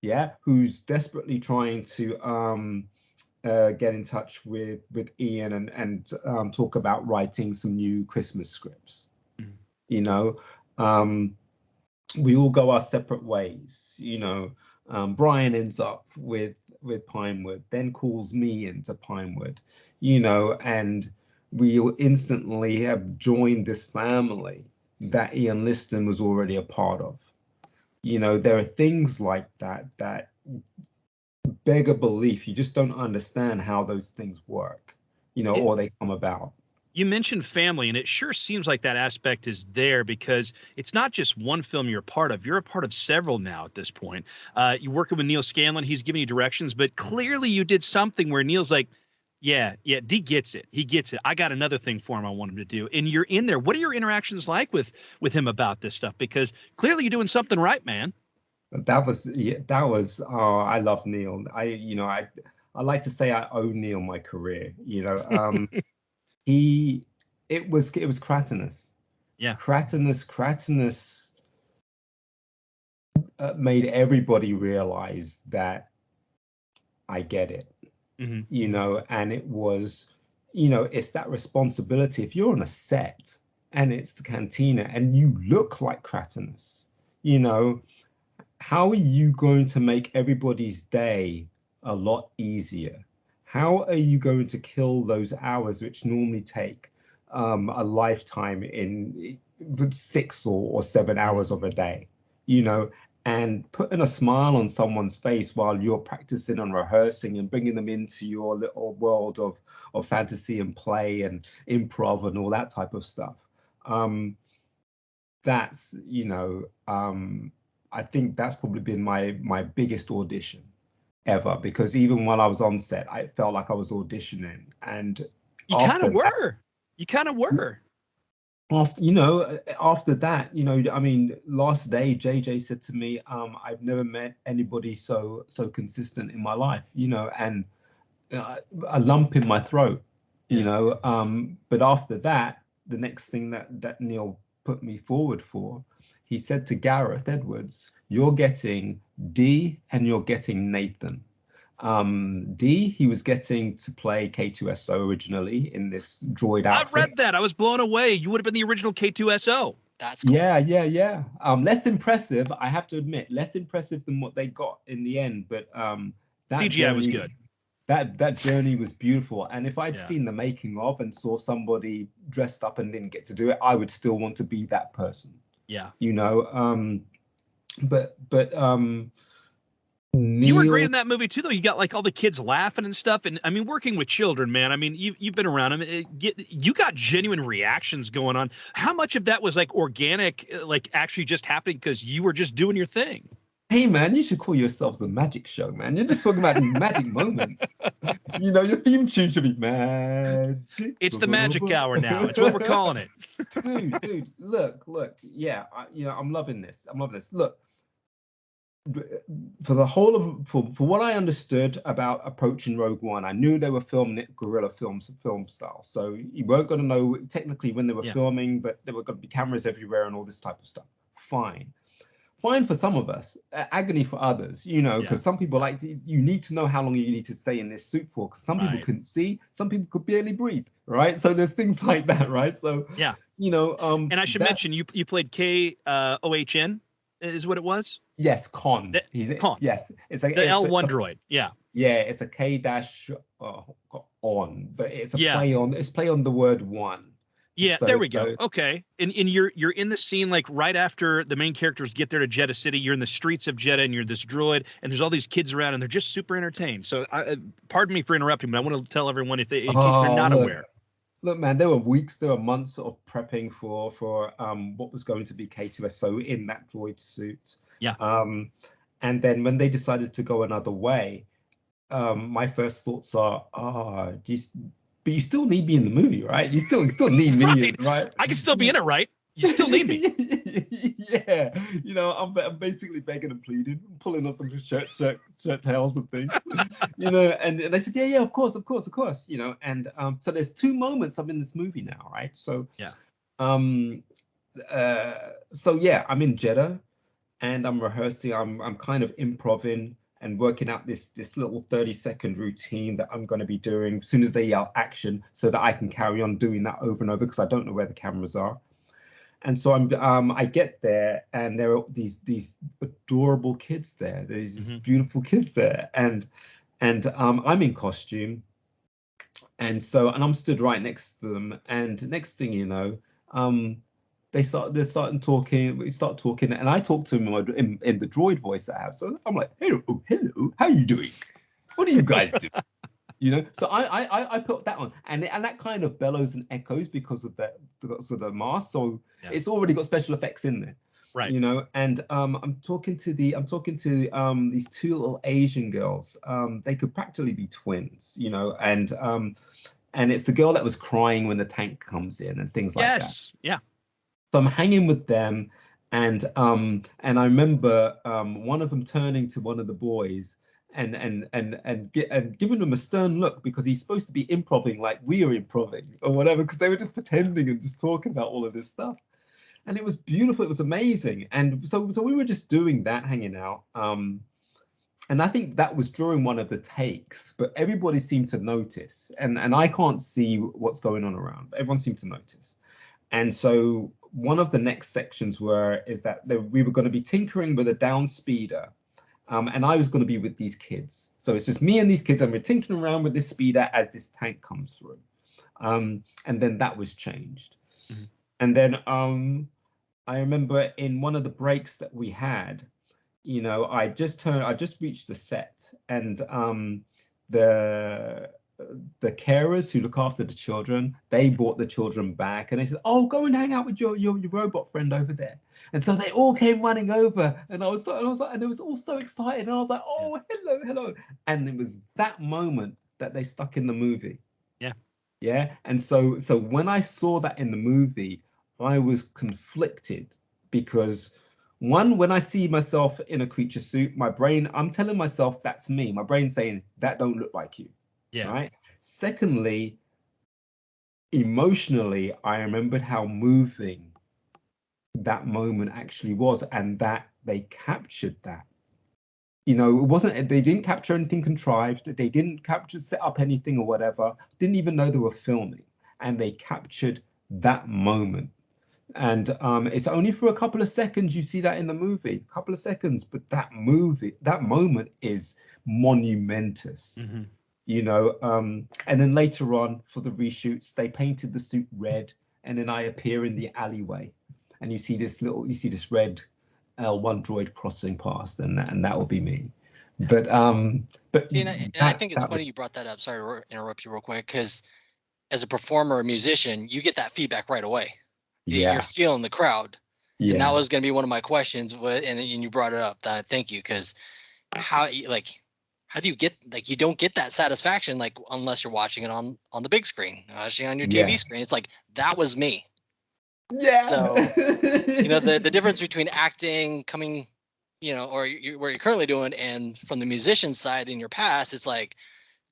yeah, who's desperately trying to get in touch with Ian and talk about writing some new Christmas scripts. Mm-hmm. You know, we all go our separate ways. You know, Brian ends up with Pinewood, then calls me into Pinewood. You know, and we instantly have joined this family that Ian Liston was already a part of. You know, there are things like that beg a belief. You just don't understand how those things work, you know, or they come about. You mentioned family, and it sure seems like that aspect is there because it's not just one film you're a part of. You're a part of several now at this point. You're working with Neil Scanlon. He's giving you directions, but clearly you did something where Neil's like, yeah, D gets it. He gets it. I got another thing for him I want him to do. And you're in there. What are your interactions like with him about this stuff? Because clearly you're doing something right, man. That was I love Neil. I like to say I owe Neil my career, you know. It was Kratinus. Yeah. Kratinus made everybody realize that I get it. Mm-hmm. You know, and it was, you know, it's that responsibility. If you're on a set and it's the cantina and you look like Kratinus, you know, how are you going to make everybody's day a lot easier? How are you going to kill those hours which normally take a lifetime in 6 or 7 hours of a day, you know, and putting a smile on someone's face while you're practicing and rehearsing and bringing them into your little world of fantasy and play and improv and all that type of stuff. that's, you know, I think that's probably been my biggest audition ever, because even while I was on set, I felt like I was auditioning. And You kind of were. You kind of were. After that, you know, I mean, last day, JJ said to me, I've never met anybody so consistent in my life, you know, and a lump in my throat, you know. But after that, the next thing that Neil put me forward for, he said to Gareth Edwards, you're getting D and you're getting Nathan. D, he was getting to play K2SO originally in this droid outfit. I read that. I was blown away. You would have been the original K2SO. That's cool. Yeah. Less impressive, I have to admit, less impressive than what they got in the end. But that CGI journey was good. That journey was beautiful. And if I'd seen the making of and saw somebody dressed up and didn't get to do it, I would still want to be that person. Yeah. You know, but you were great in that movie too, though. You got like all the kids laughing and stuff. And I mean, working with children, man. I mean, you've been around them. You got genuine reactions going on. How much of that was like organic, like actually just happening because you were just doing your thing? Hey man, you should call yourselves the Magic Show, man. You're just talking about these magic moments. You know, your theme tune should be magic. It's the magic hour now. It's what we're calling it. Dude, look. Yeah, I'm loving this. Look, for the whole of for what I understood about approaching Rogue One, I knew they were filming it guerrilla film style. So you weren't going to know technically when they were filming, but there were going to be cameras everywhere and all this type of stuff. Fine for some of us, agony for others, you know, because some people like, you need to know how long you need to stay in this suit for, because some people couldn't see, some people could barely breathe, right? So there's things like that, right? So, you know. And I should mention, you played KOHN, is what it was? Yes, Con. Con. Yes. It's like the L1 droid. Yeah. Yeah, it's a K-on, but it's a play on the word one. Yeah, so, there we go. Okay. And you're in the scene like right after the main characters get there to Jeddah City. You're in the streets of Jeddah and you're this droid and there's all these kids around and they're just super entertained. So pardon me for interrupting, but I want to tell everyone in case they're not aware. Look, man, there were months of prepping for what was going to be K2SO in that droid suit. Yeah. And then when they decided to go another way, my first thoughts are, but you still need me in the movie, right? You still need me, right? I can still be in it, right? You still need me. Yeah, you know, I'm basically begging and pleading, pulling on some shirt tails and things, you know. And they said, yeah, of course, you know. And so there's 2 moments I'm in this movie now, right? So I'm in Jeddah, and I'm rehearsing. I'm kind of improvising and working out this little 30-second routine that I'm going to be doing as soon as they yell action, so that I can carry on doing that over and over, because I don't know where the cameras are. And so I get there and there are these adorable kids there. There's these beautiful kids there, and I'm in costume, and I'm stood right next to them. And next thing you know, they're starting talking. We start talking, and I talk to them in the droid voice I have. So I'm like, hello, how you doing? What do you guys do? You know, so I put that on, and that kind of bellows and echoes because of the mask. So it's already got special effects in there, right? You know, and I'm talking to these 2 little Asian girls. They could practically be twins, you know, and it's the girl that was crying when the tank comes in and things like that. Yes, yeah. So I'm hanging with them, and I remember one of them turning to one of the boys and giving them a stern look, because he's supposed to be improving like we are improving or whatever, because they were just pretending and just talking about all of this stuff. And it was beautiful, it was amazing. And so we were just doing that, hanging out. And I think that was during one of the takes, but everybody seemed to notice. And I can't see what's going on around, but everyone seemed to notice. And so one of the next sections is that we were going to be tinkering with a down speeder. And I was going to be with these kids. So it's just me and these kids, and we're tinkering around with this speeder as this tank comes through. And then that was changed. And then I remember in one of the breaks that we had, you know, I just reached the set, and the the carers who look after the children, they brought the children back, and they said, "Oh, go and hang out with your robot friend over there." And so they all came running over, and I was like, and it was all so excited, and I was like, "Oh, hello, hello!" And it was that moment that they stuck in the movie. Yeah. Yeah. And so when I saw that in the movie, I was conflicted because one, when I see myself in a creature suit, my brain, I'm telling myself that's me. My brain's saying that don't look like you. Yeah. Right. Secondly, emotionally, I remembered how moving that moment actually was, and that they captured that. You know, it wasn't, they didn't capture anything contrived, they didn't set up anything or whatever, didn't even know they were filming, and they captured that moment. And it's only for a couple of seconds you see that in the movie, a couple of seconds, but that moment is monumentous. Mm-hmm. You know, and then later on for the reshoots, they painted the suit red, and then I appear in the alleyway, and you see this red L1 droid crossing past, and that will be me. But See, and I think it's funny you brought that up. Sorry to interrupt you real quick, because as a performer or musician, you get that feedback right away. Yeah. You're feeling the crowd. Yeah. And that was going to be one of my questions, and you brought it up. Thank you, because how do you get, like, you don't get that satisfaction like unless you're watching it on the big screen, actually on your TV screen. It's like, that was me. Yeah. So you know, the difference between acting, coming, you know, or what you're currently doing, and from the musician side in your past, it's like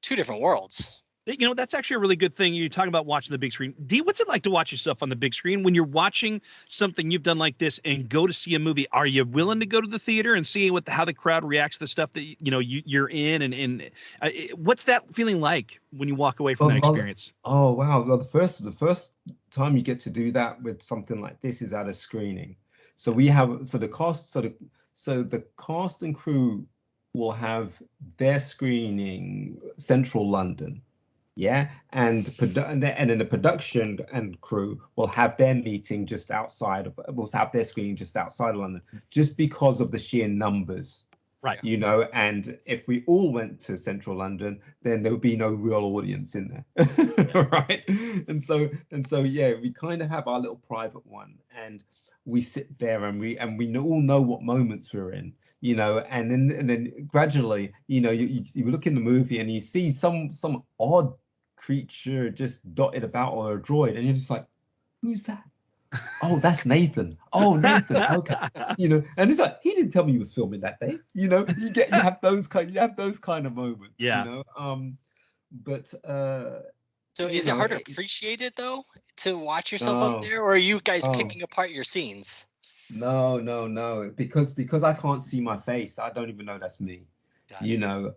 two different worlds. You know, that's actually a really good thing. You're talking about watching the big screen. Dee, what's it like to watch yourself on the big screen when you're watching something you've done like this and go to see a movie? Are you willing to go to the theater and see how the crowd reacts to the stuff that you're in? And what's that feeling like when you walk away from that experience? Oh wow! Well, the first time you get to do that with something like this is at a screening. So we have the cast and crew will have their screening central London. Yeah, and then the production and crew will have their meeting just outside of, will have their screening just outside of London, just because of the sheer numbers, right? You know, and if we all went to central London, then there would be no real audience in there, right? And so yeah, we kind of have our little private one, and we sit there and we all know what moments we're in. You know, and then gradually, you know, you look in the movie and you see some odd creature just dotted about, or a droid, and you're just like, who's that? Oh, that's Nathan. Oh, Nathan. Okay. You know, and it's like, he didn't tell me he was filming that day. You know, you have those kind of moments. Yeah. You know, but so is it hard to appreciate it though, to watch yourself up there, or are you guys picking apart your scenes? No, because I can't see my face. I don't even know that's me. You know,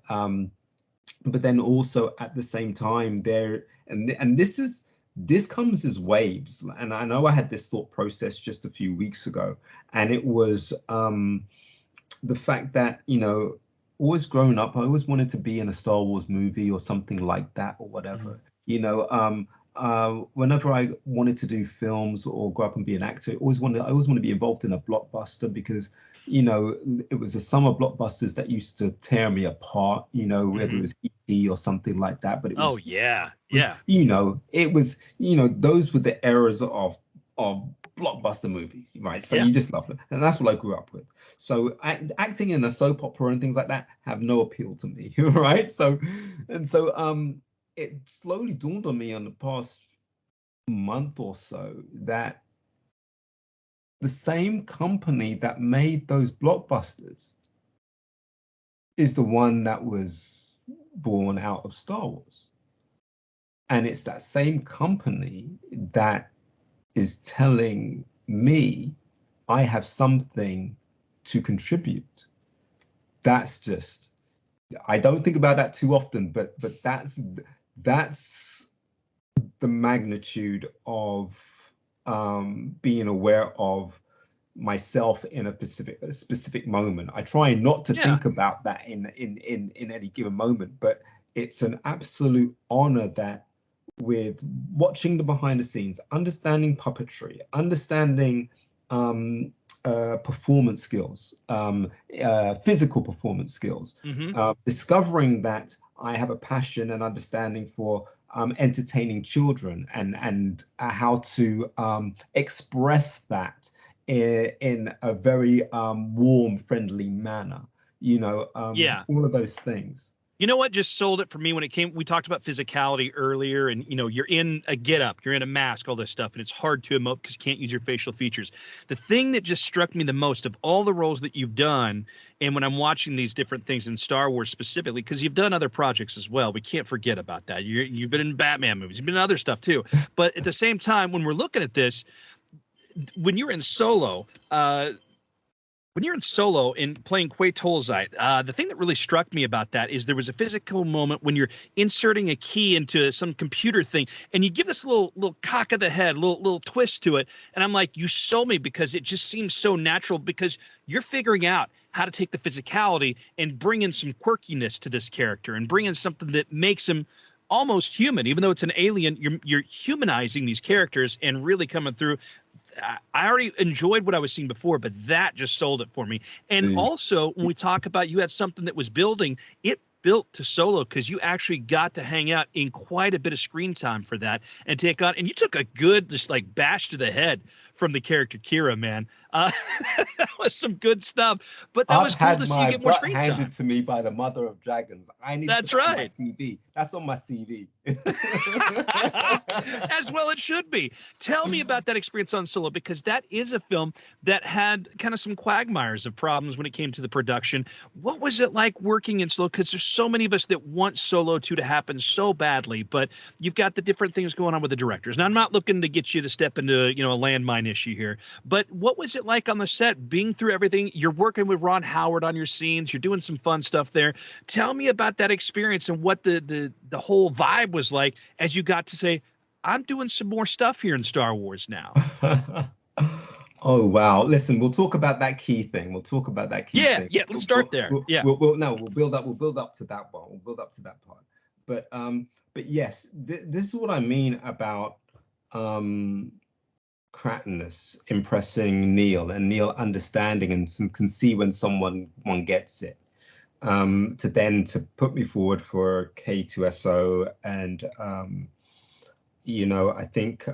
but then also at the same time there, and this comes as waves. And I know I had this thought process just a few weeks ago, and it was the fact that, you know, always growing up, I always wanted to be in a Star Wars movie or something like that, or whatever. Mm-hmm. You know, whenever I wanted to do films or grow up and be an actor, I always want to be involved in a blockbuster, because, you know, it was the summer blockbusters that used to tear me apart, you know, whether it was E.T. or something like that. But it was, yeah. You know, it was, you know, those were the eras of blockbuster movies, right? So you just love them, and that's what I grew up with. So acting in a soap opera and things like that have no appeal to me, right? So it slowly dawned on me on the past month or so that the same company that made those blockbusters is the one that was born out of Star Wars. And it's that same company that is telling me I have something to contribute. That's just, I don't think about that too often, but that's the magnitude of being aware of myself in a specific moment. I try not to think about that in any given moment, but it's an absolute honor that, with watching the behind the scenes, understanding puppetry, understanding performance skills, physical performance skills, discovering that I have a passion and understanding for entertaining children and how to express that in a very warm, friendly manner. You know, Yeah. all of those things. You know what just sold it for me when it came? We talked about physicality earlier, and you're in a getup, you're in a mask, all this stuff, and it's hard to emote because you can't use your facial features. The thing that just struck me the most of all the roles that you've done, and when I'm watching these different things in Star Wars specifically, because you've done other projects as well, we can't forget about that. You've been in Batman movies, you've been in other stuff too. But at the same time, when we're looking at this, when you're in Solo, when you're in Solo and playing Quay Tolzite, the thing that really struck me about that is there was a physical moment when you're inserting a key into some computer thing, and you give this little cock of the head, little twist to it, and I'm like, you sold me, because it just seems so natural, because you're figuring out how to take the physicality and bring in some quirkiness to this character and bring in something that makes him almost human, even though it's an alien. You're humanizing these characters and really coming through. I already enjoyed what I was seeing before, but that just sold it for me. And also, when we talk about you had something that was building, it built to Solo, because you actually got to hang out in quite a bit of screen time for that and take on. And you took a good, just like bash to the head from the character Kira, man. That was some good stuff. But that was cool to see you get more screen time. Handed to me by the mother of dragons. I need That's to put right. On my CV. That's on my CV. As well it should be. Tell me about that experience on Solo, because that is a film that had kind of some quagmires of problems when it came to the production. What was it like working in Solo? Because there's so many of us that want Solo 2 to happen so badly, but you've got the different things going on with the directors. Now, I'm not looking to get you to step into, a landmine issue here, but what was it like on the set, being through everything? You're working with Ron Howard on your scenes. You're doing some fun stuff there. Tell me about that experience and what the whole vibe was like as you got to say, I'm doing some more stuff here in Star Wars now. Oh wow! Listen, we'll talk about that key thing. We'll talk about that key thing. Yeah. Let's start there. We'll build up. We'll build up to that one. We'll build up to that part. But yes, this is what I mean about Crattoness impressing Neil, and Neil understanding and can see when one gets it. To put me forward for K2SO, and I think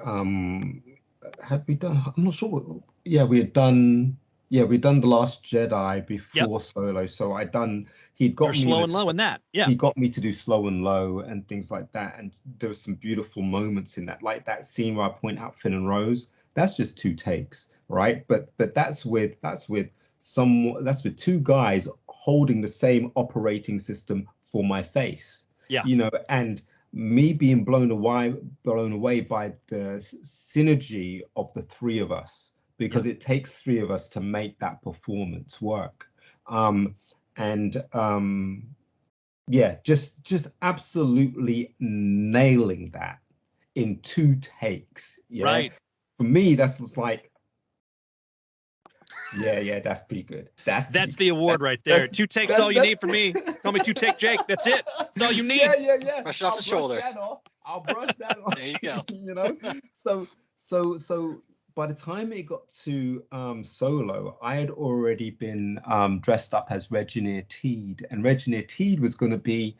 had we done? I'm not sure. Yeah, we had done. Yeah, we'd done The Last Jedi before Solo, so he'd got me Slow and Low in that. Yeah, he got me to do Slow and Low and things like that, and there were some beautiful moments in that, like that scene where I point out Finn and Rose. That's just 2 takes, right? But that's with two guys holding the same operating system for my face. Yeah, and me being blown away by the synergy of the 3 of us, because it takes 3 of us to make that performance work. Just absolutely nailing that in 2 takes. Yeah. Right. For me, that's just like, yeah, that's pretty good. That's the award right there. 2 takes all you need from me. Call me 2 Take Jake. That's it. That's all you need. Yeah. Brush off the shoulder. I'll brush that off. There you go. So by the time it got to Solo, I had already been dressed up as Regineer Teed, and Regineer Teed was going to be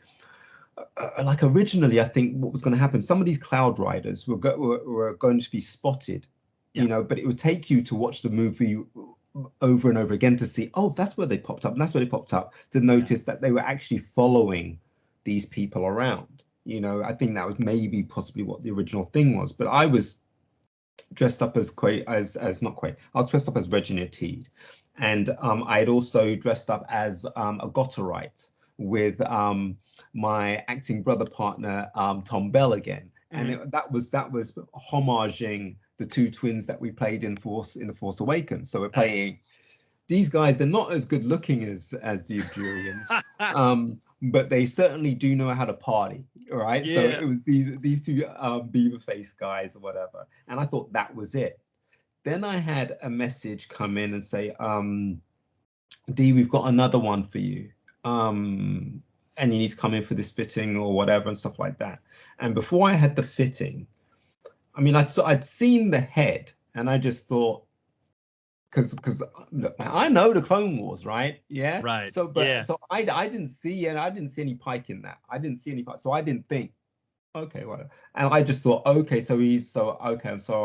like, originally, I think what was going to happen, some of these Cloud Riders were going to be spotted, but it would take you to watch the movie over and over again to see, oh, that's where they popped up, and that's where they popped up, to notice that they were actually following these people around. I think that was possibly what the original thing was, but I was dressed up as I was dressed up as Regineer Teed, and I had also dressed up as a Gotterite with my acting brother partner Tom Bell again, and that was homaging the 2 twins that we played in The Force Awakens. So we're playing these guys. They're not as good looking as the Abdurians, but they certainly do know how to party. All right. So it was these 2 beaver face guys or whatever, and I thought that was it. Then I had a message come in and say, D, we've got another one for you, and you need to come in for this fitting or whatever and stuff like that. And before I had the fitting, I mean, I'd seen the head, and I just thought, because look, I know the Clone Wars, right? Yeah. Right. So, Yeah. so I didn't see, and I didn't see any Pike in that. I didn't see any Pike, so I didn't think, okay, well, and I just thought, okay, so so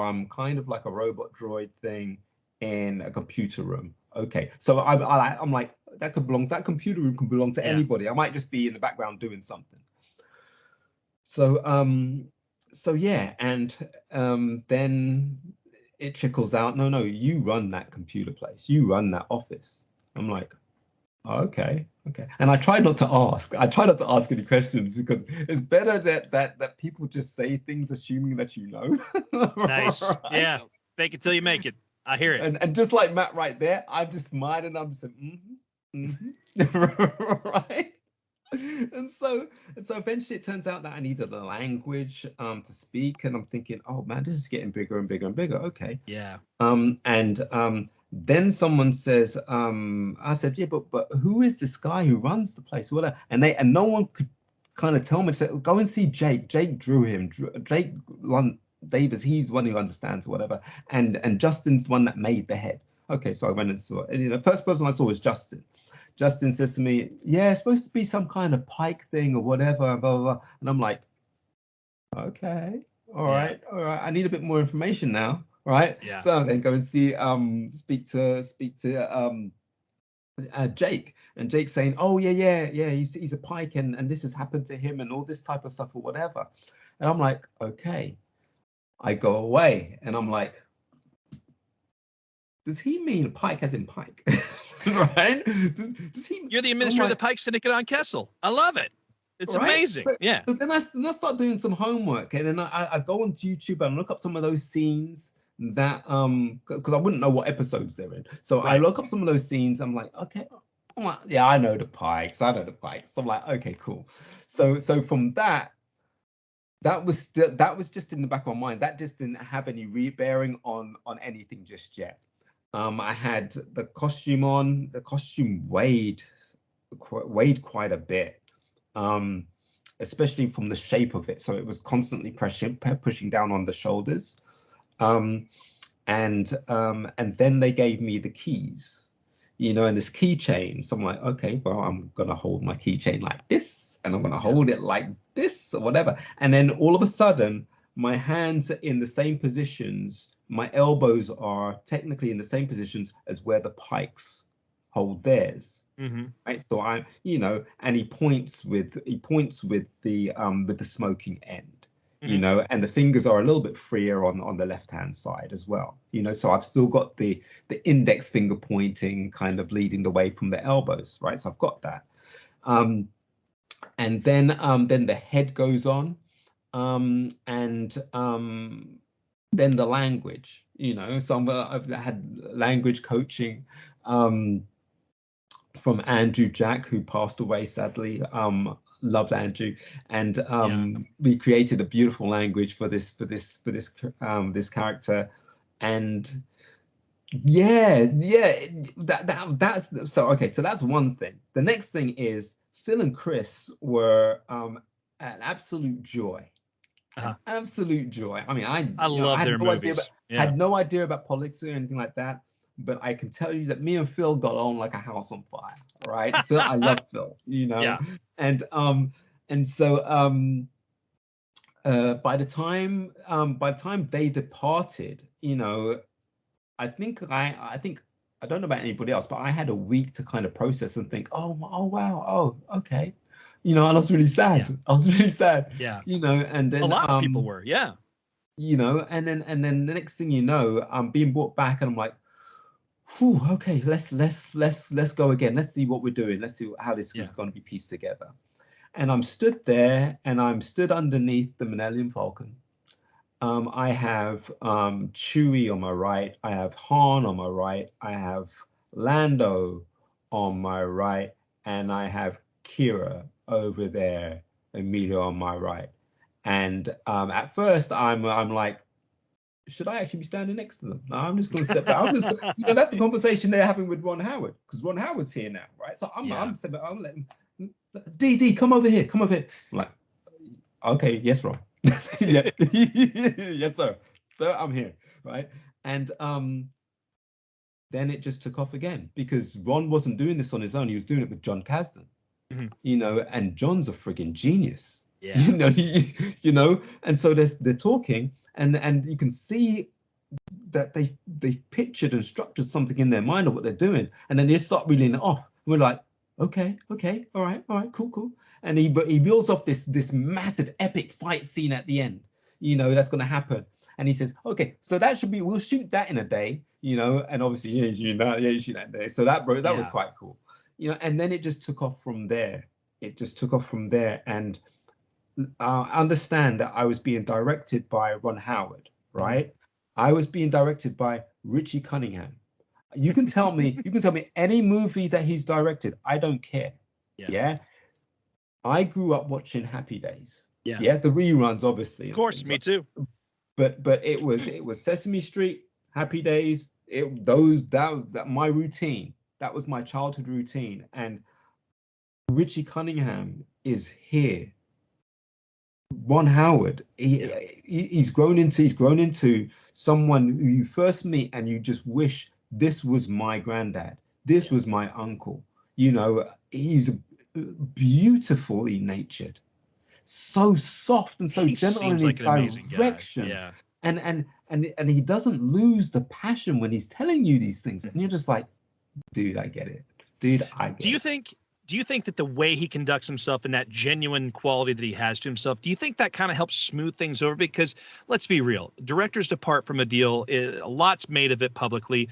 I'm kind of like a robot droid thing in a computer room. Okay, so I'm like, that computer room could belong to anybody. I might just be in the background doing something. So yeah, and then it trickles out. No, you run that computer place. You run that office. I'm like, okay. And I try not to ask. I try not to ask any questions because it's better that people just say things assuming that you know. Nice. Right? Yeah. Fake it till you make it. I hear it. And just like Matt right there, I'm just smiling. I'm just right. And so eventually it turns out that I needed a language to speak, and I'm thinking, oh man, this is getting bigger and bigger and bigger. Okay. Yeah. Then someone says, I said, yeah, but who is this guy who runs the place? Whatever. And no one could kind of tell me to say, go and see Jake. Jake drew him. Jake Davis, he's the one who understands whatever. And Justin's the one that made the head. Okay, so I went and saw it. And, first person I saw was Justin. Justin says to me, yeah, it's supposed to be some kind of Pike thing or whatever, blah, blah, blah. And I'm like, okay, all right. I need a bit more information now. Right. Yeah. So then go and see, speak to Jake, and Jake saying, oh yeah, he's a Pike, and this has happened to him and all this type of stuff or whatever. And I'm like, okay. I go away and I'm like, does he mean Pike as in Pike? Right? Does he? You're the administrator of the Pike Syndicate on Kessel. I love it. It's amazing. So, yeah. So then I start doing some homework, and then I go on YouTube and look up some of those scenes that because I wouldn't know what episodes they're in. So I look up some of those scenes. I'm like, okay, yeah, I know the Pikes. So I'm like, okay, cool. So from that was just in the back of my mind. That just didn't have any bearing on anything just yet. I had the costume on. The costume weighed quite a bit, especially from the shape of it. So it was constantly pushing down on the shoulders. And then they gave me the keys, and this keychain. So I'm like, okay, well, I'm gonna hold my keychain like this, and I'm gonna hold it like this, or whatever. And then all of a sudden, my hands are in the same positions. My elbows are technically in the same positions as where the Pikes hold theirs. Mm-hmm. Right. So and he points with the smoking end. Mm-hmm. And the fingers are a little bit freer on the left-hand side as well. So I've still got the index finger pointing kind of leading the way from the elbows, right? So I've got that. And then the head goes on, and then the language, so I've had language coaching from Andrew Jack, who passed away sadly. Loved Andrew, and we created a beautiful language for this character, and that's so okay. So that's one thing. The next thing is Phil and Chris were an absolute joy. An absolute joy. I mean, I love their movies. Had no idea about politics or anything like that. But I can tell you that me and Phil got on like a house on fire, right? Phil, I love Phil, Yeah. And so by the time they departed, I think I don't know about anybody else, but I had a week to kind of process and think, oh wow, oh okay, and I was really sad. Yeah. I was really sad. Yeah. And then a lot of people were, yeah. And then the next thing you know, I'm being brought back, and I'm like, whew, okay, let's go again. Let's see what we're doing. Let's see how this is going to be pieced together. And I'm stood there, and I'm stood underneath the Millennium Falcon. I have Chewie on my right. I have Han on my right. I have Lando on my right, and I have Kira over there, Emilio on my right. And at first, I'm like, should I actually be standing next to them? No, I'm just going to step back. That's the conversation they're having with Ron Howard, because Ron Howard's here now, right? So I'm stepping. I'm letting DD come over here. I'm like, okay, yes, Ron. Yeah. Yes, sir. So I'm here, right? And then it just took off again, because Ron wasn't doing this on his own. He was doing it with John Kasdan, you know, and John's a friggin' genius. Yeah. You know, you know, and so they're talking, and you can see that they pictured and structured something in their mind of what they're doing, and then they start reeling it off. We're like, okay, all right, cool. And he reels off this massive epic fight scene at the end, you know, that's going to happen. And he says, okay, so that should be, we'll shoot that in a day, you know, and obviously, you shoot that in a day. So that was quite cool, you know, and then it just took off from there. And understand that I was being directed by Ron Howard, right? I was being directed by Richie Cunningham. You can tell me any movie that he's directed, I don't care. Yeah. I grew up watching Happy Days. Yeah, the reruns, obviously. Of course, me too. But it was Sesame Street, Happy Days. That my routine. That was my childhood routine. And Richie Cunningham is here. Ron Howard, he's grown into someone who you first meet and you just wish this was my granddad. This was my uncle. You know, he's beautifully natured, so soft and so gentle in his direction. Yeah. And he doesn't lose the passion when he's telling you these things. And you're just like, dude, I get it. Dude, I get it. Do you think that the way he conducts himself and that genuine quality that he has to himself, do you think that kind of helps smooth things over? Because let's be real, directors depart from a deal. A lot's made of it publicly.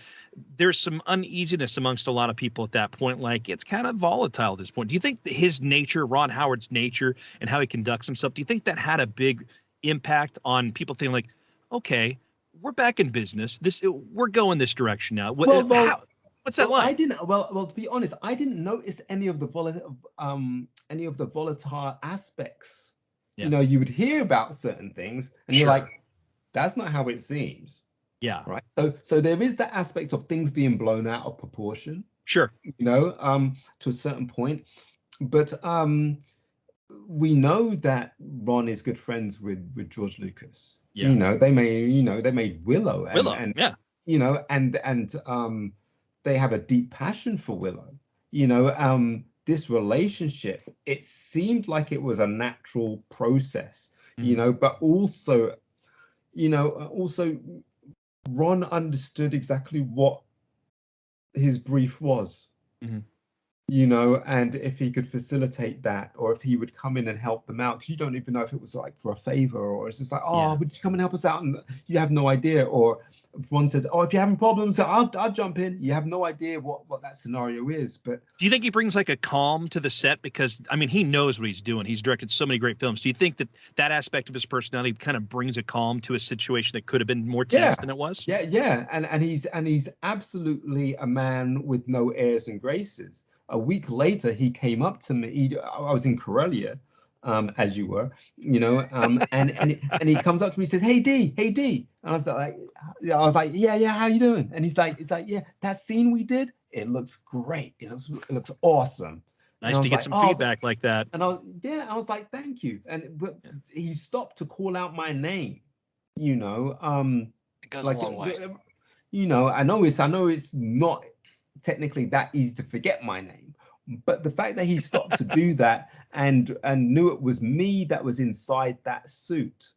There's some uneasiness amongst a lot of people at that point. Like, it's kind of volatile at this point. Do you think that his nature, Ron Howard's nature, and how he conducts himself, do you think that had a big impact on people thinking like, okay, we're back in business. We're going this direction now. What's that like? Well, to be honest, I didn't notice any of the volatile aspects. Yeah. You know, you would hear about certain things, and you're like, that's not how it seems. Yeah. Right. So there is that aspect of things being blown out of proportion. Sure. You know, to a certain point, but we know that Ron is good friends with George Lucas. Yeah. You know, they made Willow. And yeah. You know, and they have a deep passion for Willow. You know, this relationship, it seemed like it was a natural process, you know, but also, Ron understood exactly what his brief was, you know, and if he could facilitate that, or if he would come in and help them out, because you don't even know if it was like for a favor, or it's just like, would you come and help us out? And you have no idea. Or if one says, if you're having problems, I'll jump in. You have no idea what that scenario is. But do you think he brings like a calm to the set? Because I mean, he knows what he's doing. He's directed so many great films. Do you think that aspect of his personality kind of brings a calm to a situation that could have been more tense than it was? Yeah. And he's absolutely a man with no airs and graces. A week later, he came up to me. I was in Corellia, as you were, you know, and he comes up to me and says, "Hey D," and I was like, yeah, how you doing? And he's like, yeah, that scene we did, it looks great. It looks awesome. Nice to get some feedback like that. And I was like, thank you. But he stopped to call out my name, you know. It goes a long way. You know, I know it's not technically that easy to forget my name, but the fact that he stopped to do that and knew it was me that was inside that suit,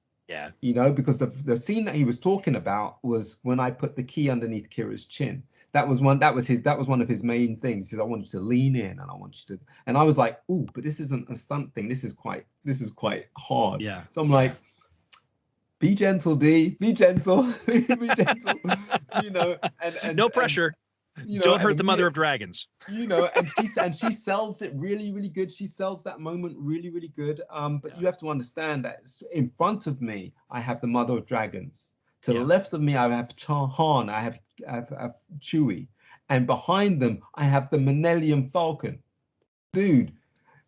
you know, because the scene that he was talking about was when I put the key underneath Kira's chin. That was one of his main things. He said, I want you to lean in, and I want you to, and I was like, ooh, but this isn't a stunt thing, this is quite hard. So I'm like, be gentle, D, be gentle. Be gentle. You know, and no pressure. You know, don't hurt the mother of dragons. You know, and she sells it really, really good. She sells that moment really, really good. But you have to understand that in front of me, I have the mother of dragons. To the left of me, I have Han. I have Chewie, and behind them, I have the Millennium Falcon. Dude,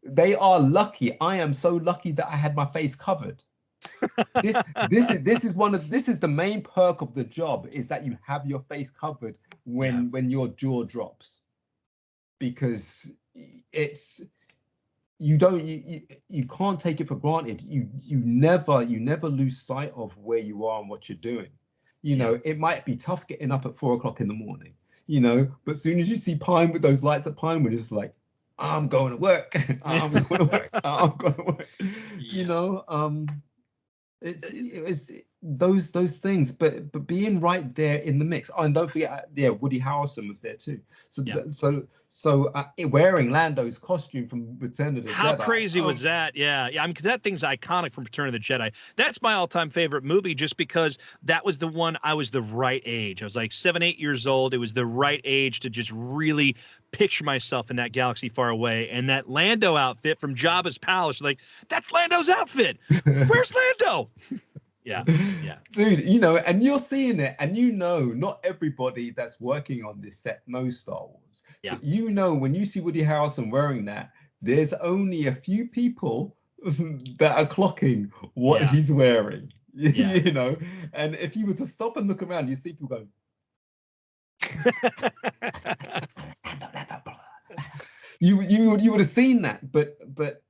they are lucky. I am so lucky that I had my face covered. This is the main perk of the job, is that you have your face covered when your jaw drops, because it's you can't take it for granted. You never lose sight of where you are and what you're doing. You know, it might be tough getting up at 4 o'clock in the morning. you know. But as soon as you see Pinewood, those lights at Pinewood, it's like, I'm going to work. I'm going to work. I'm going to work. You Yeah. know, it's those things, but being right there in the mix. Oh, and don't forget, yeah, Woody Harrelson was there too. So Yeah. so wearing Lando's costume from Return of the How Jedi. crazy was that? Yeah. I mean, 'cause that thing's iconic from Return of the Jedi. That's my all-time favorite movie, just because that was the one I was the right age. I was like 7, 8 years old. It was the right age to just really picture myself in that galaxy far away. And that Lando outfit from Jabba's palace, like, that's Lando's outfit. Where's Lando? Yeah. Dude, you know, and you're seeing it, and you know, not everybody that's working on this set knows Star Wars. Yeah. But you know, when you see Woody Harrelson wearing that, there's only a few people that are clocking what he's wearing. Yeah. You know, and if you were to stop and look around, you see people going. You would have seen that, but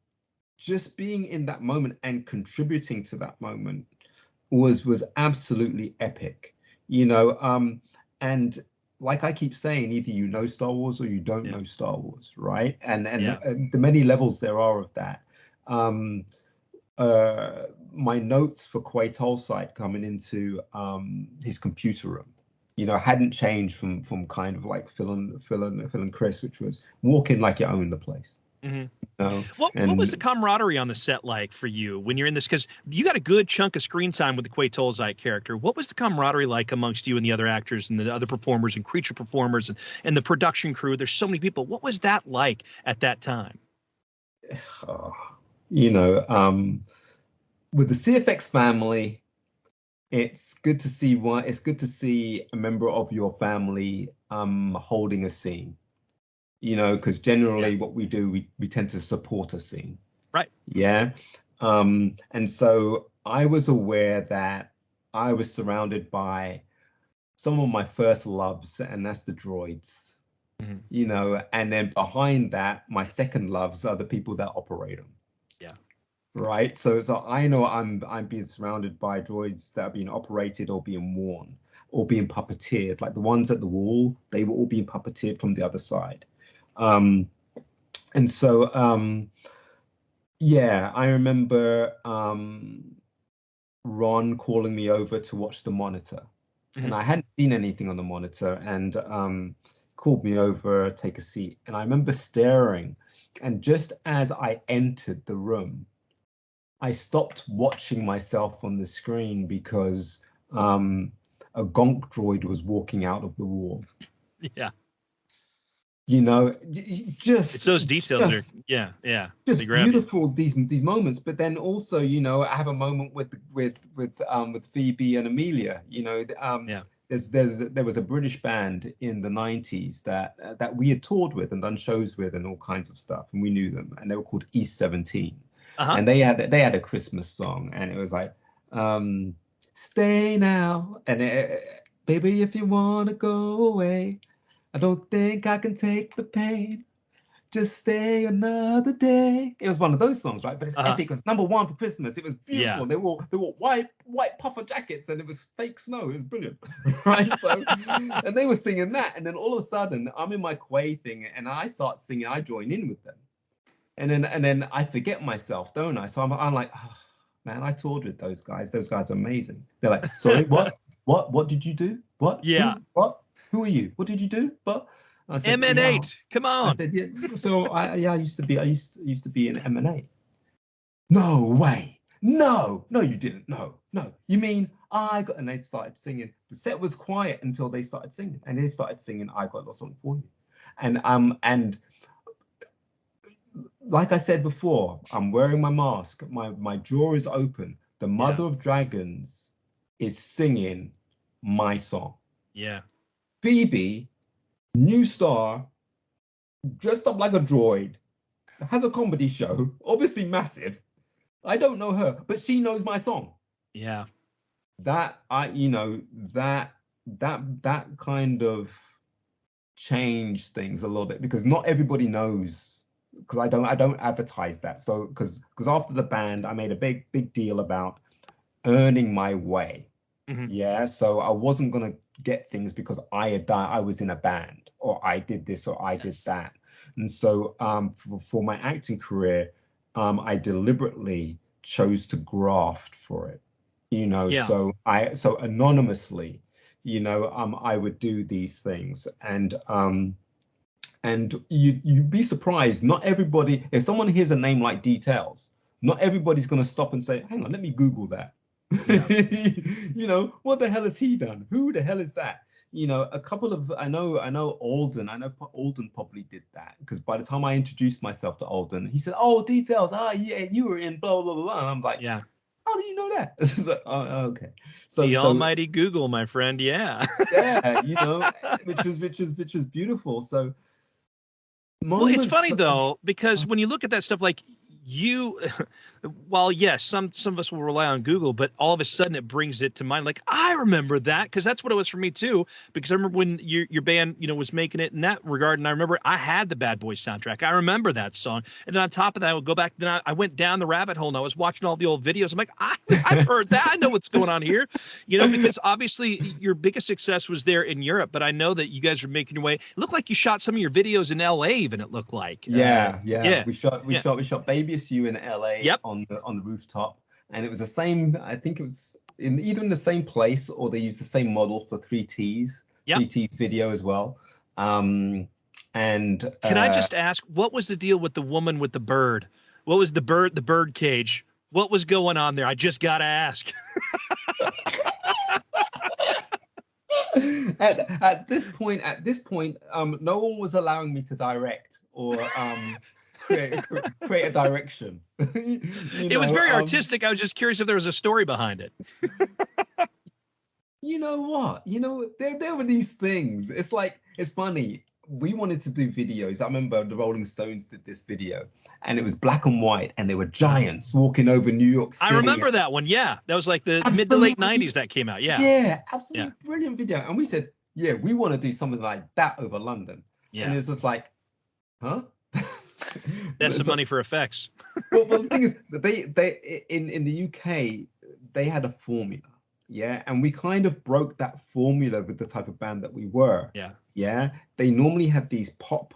just being in that moment and contributing to that moment was absolutely epic, you know. And like I keep saying, either you know Star Wars or you don't know Star Wars, right? And the many levels there are of that. My notes for Quay Tolside coming into his computer room, you know, hadn't changed from kind of like Phil and Chris, which was walk in like you own the place. Mm-hmm. You know? What was the camaraderie on the set like for you when you're in this? Because you got a good chunk of screen time with the Quay Tolside character. What was the camaraderie like amongst you and the other actors and the other performers and creature performers and the production crew? There's so many people. What was that like at that time? You know, with the CFX family, it's good to see it's good to see a member of your family holding a scene. You know, because generally what we do, we tend to support a scene. Right. Yeah. And so I was aware that I was surrounded by some of my first loves, and that's the droids. Mm-hmm. You know, and then behind that, my second loves are the people that operate them. Yeah. Right. So I know I'm being surrounded by droids that are being operated or being worn or being puppeteered. Like the ones at the wall, they were all being puppeteered from the other side. And so yeah, I remember Ron calling me over to watch the monitor. Mm-hmm. And I hadn't seen anything on the monitor, and called me over, take a seat. And I remember staring, and just as I entered the room, I stopped watching myself on the screen because a gonk droid was walking out of the wall. Yeah. You know, just it's those details are just beautiful these moments. But then also, you know, I have a moment with Phoebe and Amelia. You know, there was a British band in the 90s that we had toured with and done shows with and all kinds of stuff, and we knew them, and they were called East 17. And they had a Christmas song, and it was like, stay now, and baby, if you want to go away, I don't think I can take the pain. Just stay another day. It was one of those songs, right? But it's epic. It was #1 for Christmas. It was beautiful. Yeah. They wore white puffer jackets, and it was fake snow. It was brilliant, right? So, and they were singing that, and then all of a sudden, I'm in my Quay thing, and I start singing. I join in with them, and then I forget myself, don't I? So I'm like, oh, man, I toured with those guys. Those guys are amazing. They're like, sorry, what? What did you do? What? Yeah. Who are you? What did you do? But I said, MN8, come on. I said, yeah. So I used to be in M&A. No way. No, you didn't. No. You mean and they started singing. The set was quiet until they started singing, and they started singing "I Got Lost on For You," and like I said before, I'm wearing my mask. My jaw is open. The Mother of Dragons is singing my song. Yeah. Phoebe, new star, dressed up like a droid, has a comedy show, obviously massive. I don't know her, but she knows my song. Yeah. That kind of changed things a little bit, because not everybody knows, because I don't advertise that. So because after the band, I made a big deal about earning my way. Yeah, so I wasn't gonna get things because I had done, I was in a band, or I did this, or I did Yes. that. And so for my acting career, I deliberately chose to graft for it. Yeah. So anonymously, I would do these things. And you'd be surprised, not everybody, if someone hears a name like Details, not everybody's gonna stop and say, hang on, let me Google that. Yeah. What the hell has he done? Who the hell is that? A couple of I know Alden. I know Alden probably did that because by the time I introduced myself to Alden, he said, "Oh, Details. Ah, yeah, you were in blah blah blah blah." And I'm like, Yeah. "How do you know that?" It's like, oh, okay. So The so almighty Google, my friend. Yeah. yeah, which was beautiful. So Well, it's moments. funny though, because when you look at that stuff, like you, while yes, some of us will rely on Google, but all of a sudden it brings it to mind. Like I remember that because that's what it was for me too. Because I remember when your band, was making it in that regard, and I remember I had the Bad Boys soundtrack. I remember that song, and then on top of that, I would go back. Then I went down the rabbit hole, and I was watching all the old videos. I'm like, I've heard that. I know what's going on here, because obviously your biggest success was there in Europe, but I know that you guys were making your way. It looked like you shot some of your videos in LA, even it looked like. Yeah. Yeah. We shot Baby Is You in LA Yep. on the rooftop, and it was the same. I think it was in either in the same place or they used the same model for 3Ts, Yep. 3Ts video as well. And Can I just ask, what was the deal with the woman with the bird? What was the bird cage? What was going on there? I just gotta ask. at this point, no one was allowing me to direct or create a direction. It was very artistic. I was just curious if there was a story behind it. You know what? There were these things. It's funny. We wanted to do videos. I remember the Rolling Stones did this video, and it was black and white, and there were giants walking over New York I City. remember that one. Yeah, that was like the mid to late Absolutely, '90s that came out. Yeah, yeah, yeah, absolutely brilliant video. And we said, yeah, we want to do something like that over London. And yeah. it's just like, huh? That's some So, money for effects. well, the thing is, that they in the UK they had a formula, yeah, and we kind of broke that formula with the type of band that we were. Yeah. Yeah, they normally had these pop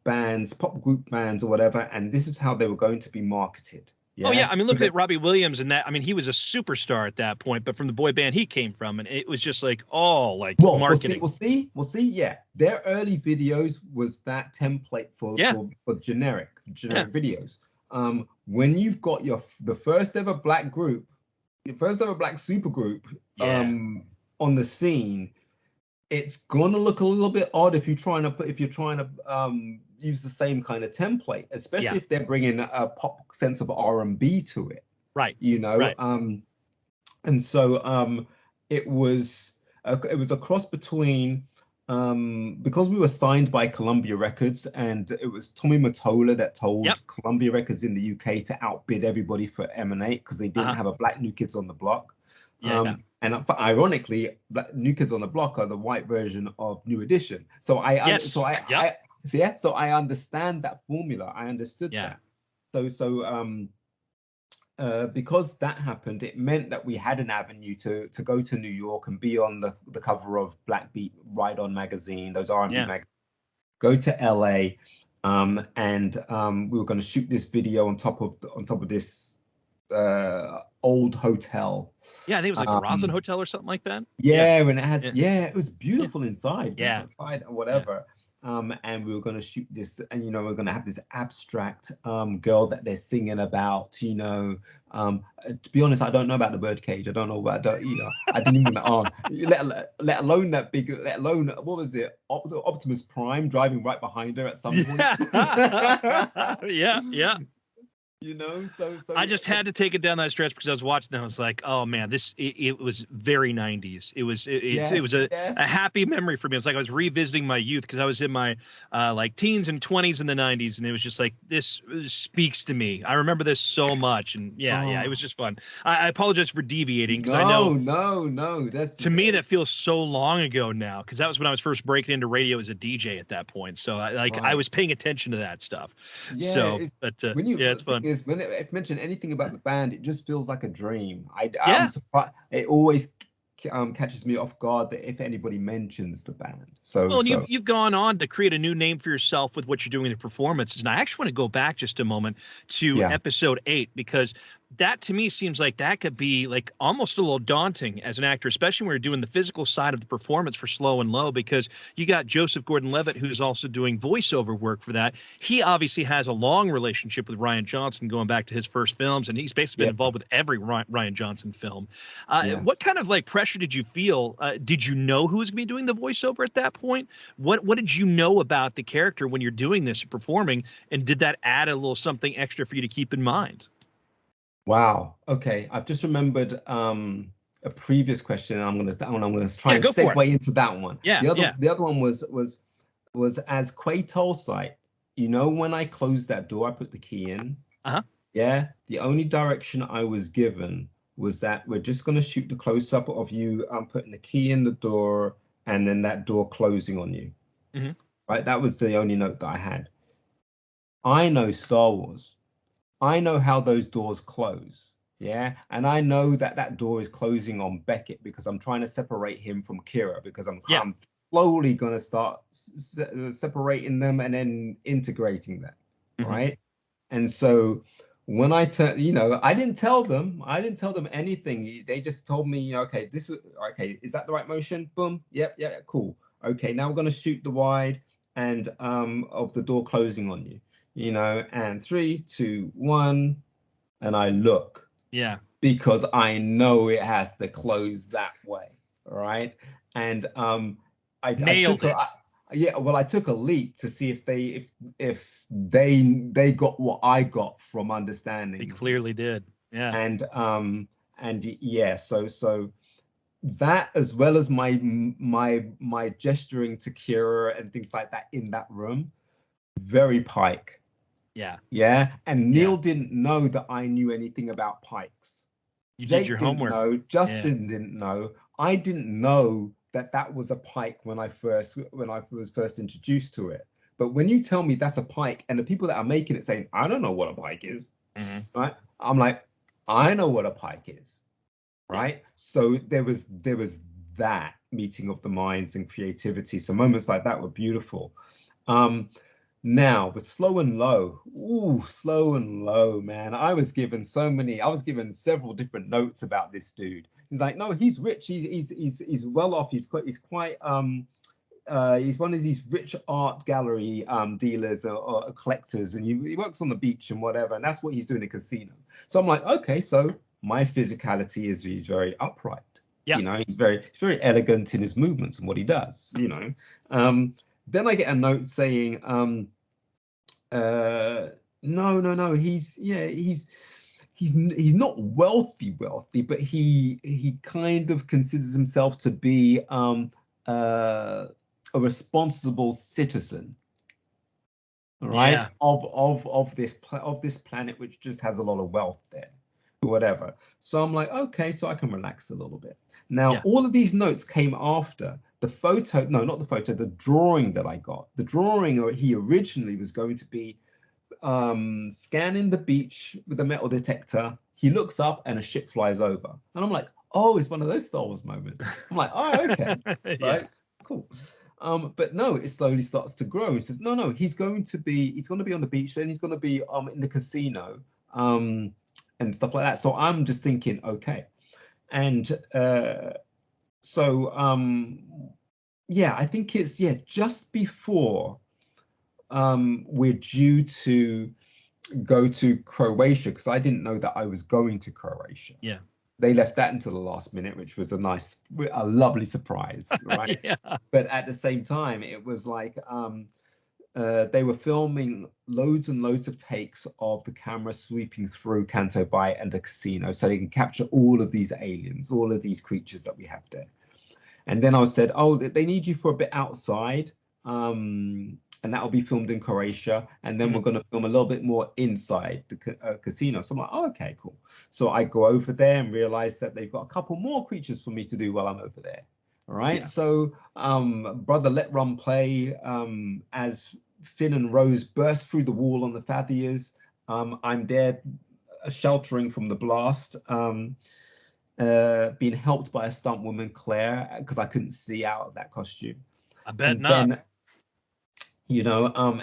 bands, pop group bands or whatever, and this is how they were going to be marketed. Oh yeah, Yeah, I mean, because look at Robbie Williams and that. I mean, he was a superstar at that point, but from the boy band he came from, and it was just like all like well, marketing. we'll see. Yeah, their early videos was that template for Yeah. generic videos. When you've got the first ever black group, your first ever black super group, Yeah. on the scene, it's gonna look a little bit odd if you're trying to use the same kind of template, especially Yeah. if they're bringing a pop sense of R&B to it. Right. Right. And so it was a cross between because we were signed by Columbia Records, and it was Tommy Mottola that told Yep. Columbia Records in the UK to outbid everybody for Emanate because they didn't have a black New Kids on the Block. Yeah. And ironically, New Kids on the Block are the white version of New Edition. So Yes. so I understand that formula. I understood Yeah. that. Because that happened, it meant that we had an avenue to go to New York and be on the cover of Black Beat Ride On magazine, those R&B Yeah. magazines. Go to LA, and we were going to shoot this video on top of this old hotel. Yeah, I think it was like the Roslyn Hotel or something like that. Yeah, and it has Yeah. it was beautiful inside, Yeah. outside and whatever. And we were going to shoot this, and we're going to have this abstract girl that they're singing about. To be honest, I don't know about the birdcage. I don't know about I didn't even let alone that big. Let alone what was it? Optimus Prime driving right behind her at some point. Yeah. So I just had to take it down that stretch because I was watching that. I was like, oh man, it was very 90s. It was a happy memory for me. It's like I was revisiting my youth because I was in my like teens and 20s in the 90s, and it was just like this speaks to me. I remember this so much, and yeah, it was just fun. I apologize for deviating because I know no, that's to me that feels so long ago now because that was when I was first breaking into radio as a DJ at that point. So I was paying attention to that stuff. Yeah, so it's fun. When if mention anything about the band, it just feels like a dream. I'm Yeah. surprised. It always catches me off guard that if anybody mentions the band. Well, and you've gone on to create a new name for yourself with what you're doing in the performances. And I actually want to go back just a moment to episode 8, because that to me seems like that could be like almost a little daunting as an actor, especially when you're doing the physical side of the performance for Slow and Low, because you got Joseph Gordon-Levitt, who's also doing voiceover work for that. He obviously has a long relationship with Rian Johnson going back to his first films, and he's basically been involved with every Rian Johnson film. What kind of like pressure did you feel? Did you know who was going to be doing the voiceover at that point? What did you know about the character when you're doing this performing, and did that add a little something extra for you to keep in mind? Wow. Okay, I've just remembered a previous question, and I'm gonna try and segue into that one. The other one was as Quay Tolsite. You know, when I closed that door, I put the key in. Yeah. The only direction I was given was that we're just gonna shoot the close up of you putting the key in the door and then that door closing on you. Right. That was the only note that I had. I know Star Wars. I know how those doors close, and I know that that door is closing on Beckett because I'm trying to separate him from Kira, because I'm slowly going to start separating them and then integrating them, right? And so when I I didn't tell them anything. They just told me, okay, is that the right motion? Boom, yep, cool. Okay, now we're going to shoot the wide and of the door closing on you. And 3, 2, 1, and I look. Because I know it has to close that way, right? And I took a leap to see if they got what I got from understanding. They clearly did. So that, as well as my gesturing to Kira and things like that in that room, very Pike. And Neil didn't know that I knew anything about pikes. Jake did your homework. Know. Justin didn't know. I didn't know that was a pike when I was first introduced to it. But when you tell me that's a pike, and the people that are making it saying, I don't know what a pike is, right? I'm like, I know what a pike is, right? So there was that meeting of the minds and creativity. So moments like that were beautiful. Now with Slow and Low, Slow and Low, man, I was given several different notes about this dude. He's like, no, he's rich, he's well off, he's quite he's one of these rich art gallery dealers or collectors, and he works on the beach and whatever, and that's what he's doing in a casino. So I'm like, okay, so my physicality is he's very upright. He's very elegant in his movements and what he does. Then I get a note saying, no, he's not wealthy, but he kind of considers himself to be a responsible citizen, right? Of this planet, which just has a lot of wealth there, whatever. So I'm like, okay, so I can relax a little bit. Now, all of these notes came after the photo, no, not the photo, the drawing that I got. The drawing, he originally was going to be scanning the beach with a metal detector. He looks up and a ship flies over. And I'm like, oh, it's one of those Star Wars moments. I'm like, oh, okay. Right, cool. But no, it slowly starts to grow. He says, no, he's going to be on the beach, then he's going to be in the casino and stuff like that. So I'm just thinking, okay. And I think it's just before we're due to go to Croatia, because I didn't know that I was going to Croatia. They left that until the last minute, which was a lovely surprise, right? But at the same time, it was like they were filming loads and loads of takes of the camera sweeping through Canto Bight and the casino, so they can capture all of these aliens, all of these creatures that we have there. And then I said, oh, they need you for a bit outside, and that'll be filmed in Croatia. And then we're going to film a little bit more inside the casino. So I'm like, oh, okay, cool. So I go over there and realize that they've got a couple more creatures for me to do while I'm over there. All right. So Brother Let Rum Play, as Finn and Rose burst through the wall on the Fathiers. I'm there sheltering from the blast. being helped by a stunt woman, Claire, because I couldn't see out of that costume. I bet And not. then,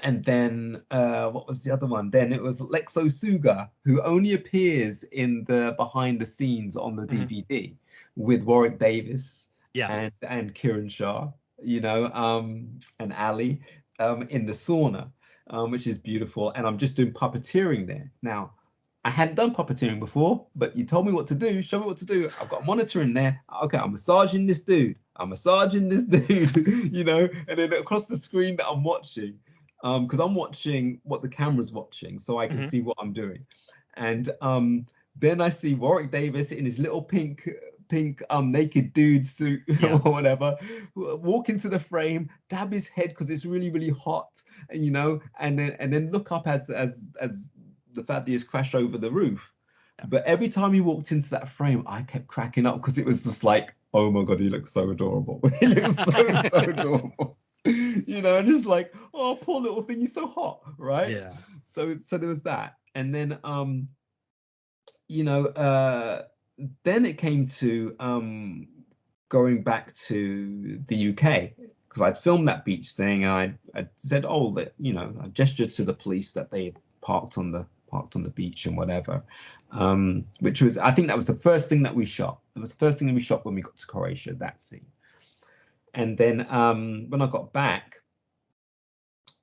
and then what was the other one? Then it was Lexo Suga, who only appears in the behind the scenes on the DVD with Warwick Davis and Kieran Shah, and Ali in the sauna, which is beautiful. And I'm just doing puppeteering there. Now, I hadn't done puppeteering before, but you told me what to do. Show me what to do. I've got a monitor in there. Okay, I'm massaging this dude. I'm massaging this dude, and then across the screen that I'm watching, because I'm watching what the camera's watching, so I can see what I'm doing. And then I see Warwick Davis in his little pink naked dude suit or whatever, walk into the frame, dab his head because it's really, really hot, and then look up as the Thaddeus crash over the roof. But every time he walked into that frame, I kept cracking up because it was just like, oh my God, he looks so adorable. He looks so adorable. And it's like, oh, poor little thing, he's so hot, right? Yeah. So there was that. And then then it came to going back to the UK, because I'd filmed that beach thing, and I said, I gestured to the police that they had parked on the beach and whatever, which was, I think that was the first thing that we shot. It was the first thing that we shot when we got to Croatia, that scene. And then when I got back,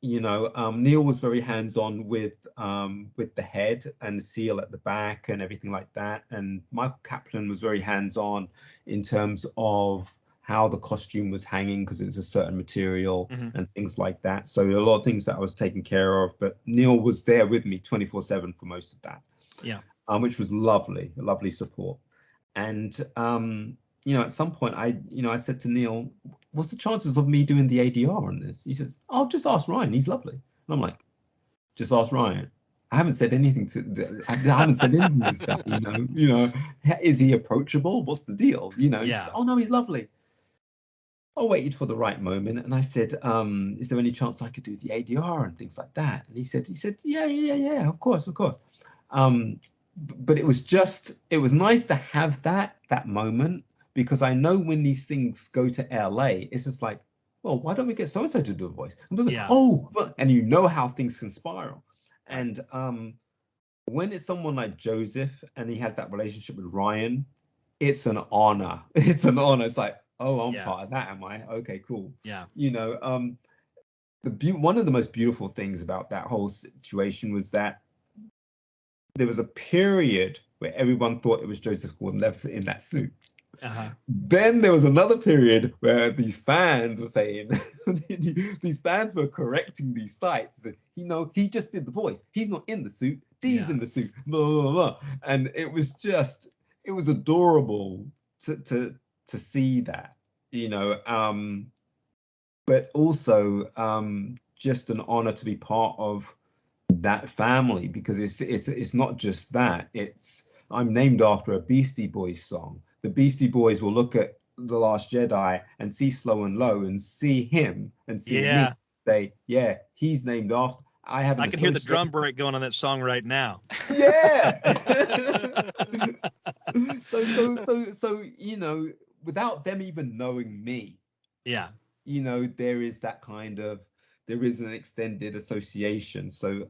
Neil was very hands-on with the head and the seal at the back and everything like that. And Michael Kaplan was very hands-on in terms of how the costume was hanging, because it's a certain material and things like that. So a lot of things that I was taking care of, but Neil was there with me 24/7 for most of that. Yeah. Which was lovely, lovely support. And at some point I said to Neil, what's the chances of me doing the ADR on this? He says, "I'll just ask Ryan, he's lovely." And I'm like, just ask Ryan. I haven't said anything to this guy, is he approachable? What's the deal? He says, "Oh no, he's lovely." I waited for the right moment, and I said, "Is there any chance I could do the ADR and things like that?" And he said, "Yeah, of course." But it was nice to have that moment, because I know when these things go to LA, it's just like, well, why don't we get so-and-so to do a voice? Like, oh, well, and how things can spiral. Right. And when it's someone like Joseph and he has that relationship with Ryan, it's an honor. It's an honor. It's like, oh, I'm part of that, am I? Okay, cool. Yeah. One of the most beautiful things about that whole situation was that there was a period where everyone thought it was Joseph Gordon-Levitt in that suit. Then there was another period where these fans were saying, these fans were correcting these sites. He just did the voice. He's not in the suit. Dee's in the suit. Blah, blah, blah. And it was adorable to see that, but also just an honor to be part of that family, because it's not just that. I'm named after a Beastie Boys song. The Beastie Boys will look at The Last Jedi and see Slow and Low and see him and see me, say, yeah, he's named after. I can hear the drum break going on that song right now. Yeah. so without them even knowing me, there is that kind of, there is an extended association. So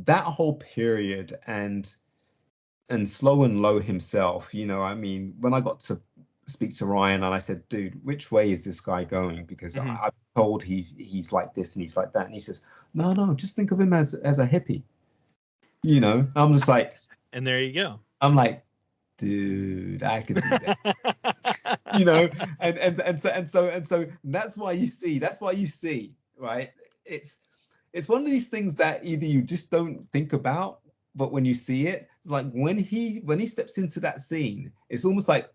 that whole period, and Slow and Low himself, when I got to speak to Ryan and I said, dude, which way is this guy going? Because I'm told he's like this and he's like that. And he says, no, just think of him as a hippie. I'm just like, and there you go. I'm like, dude, I could do that. And so that's why you see, right? It's one of these things that either you just don't think about, but when you see it, like when he steps into that scene, it's almost like,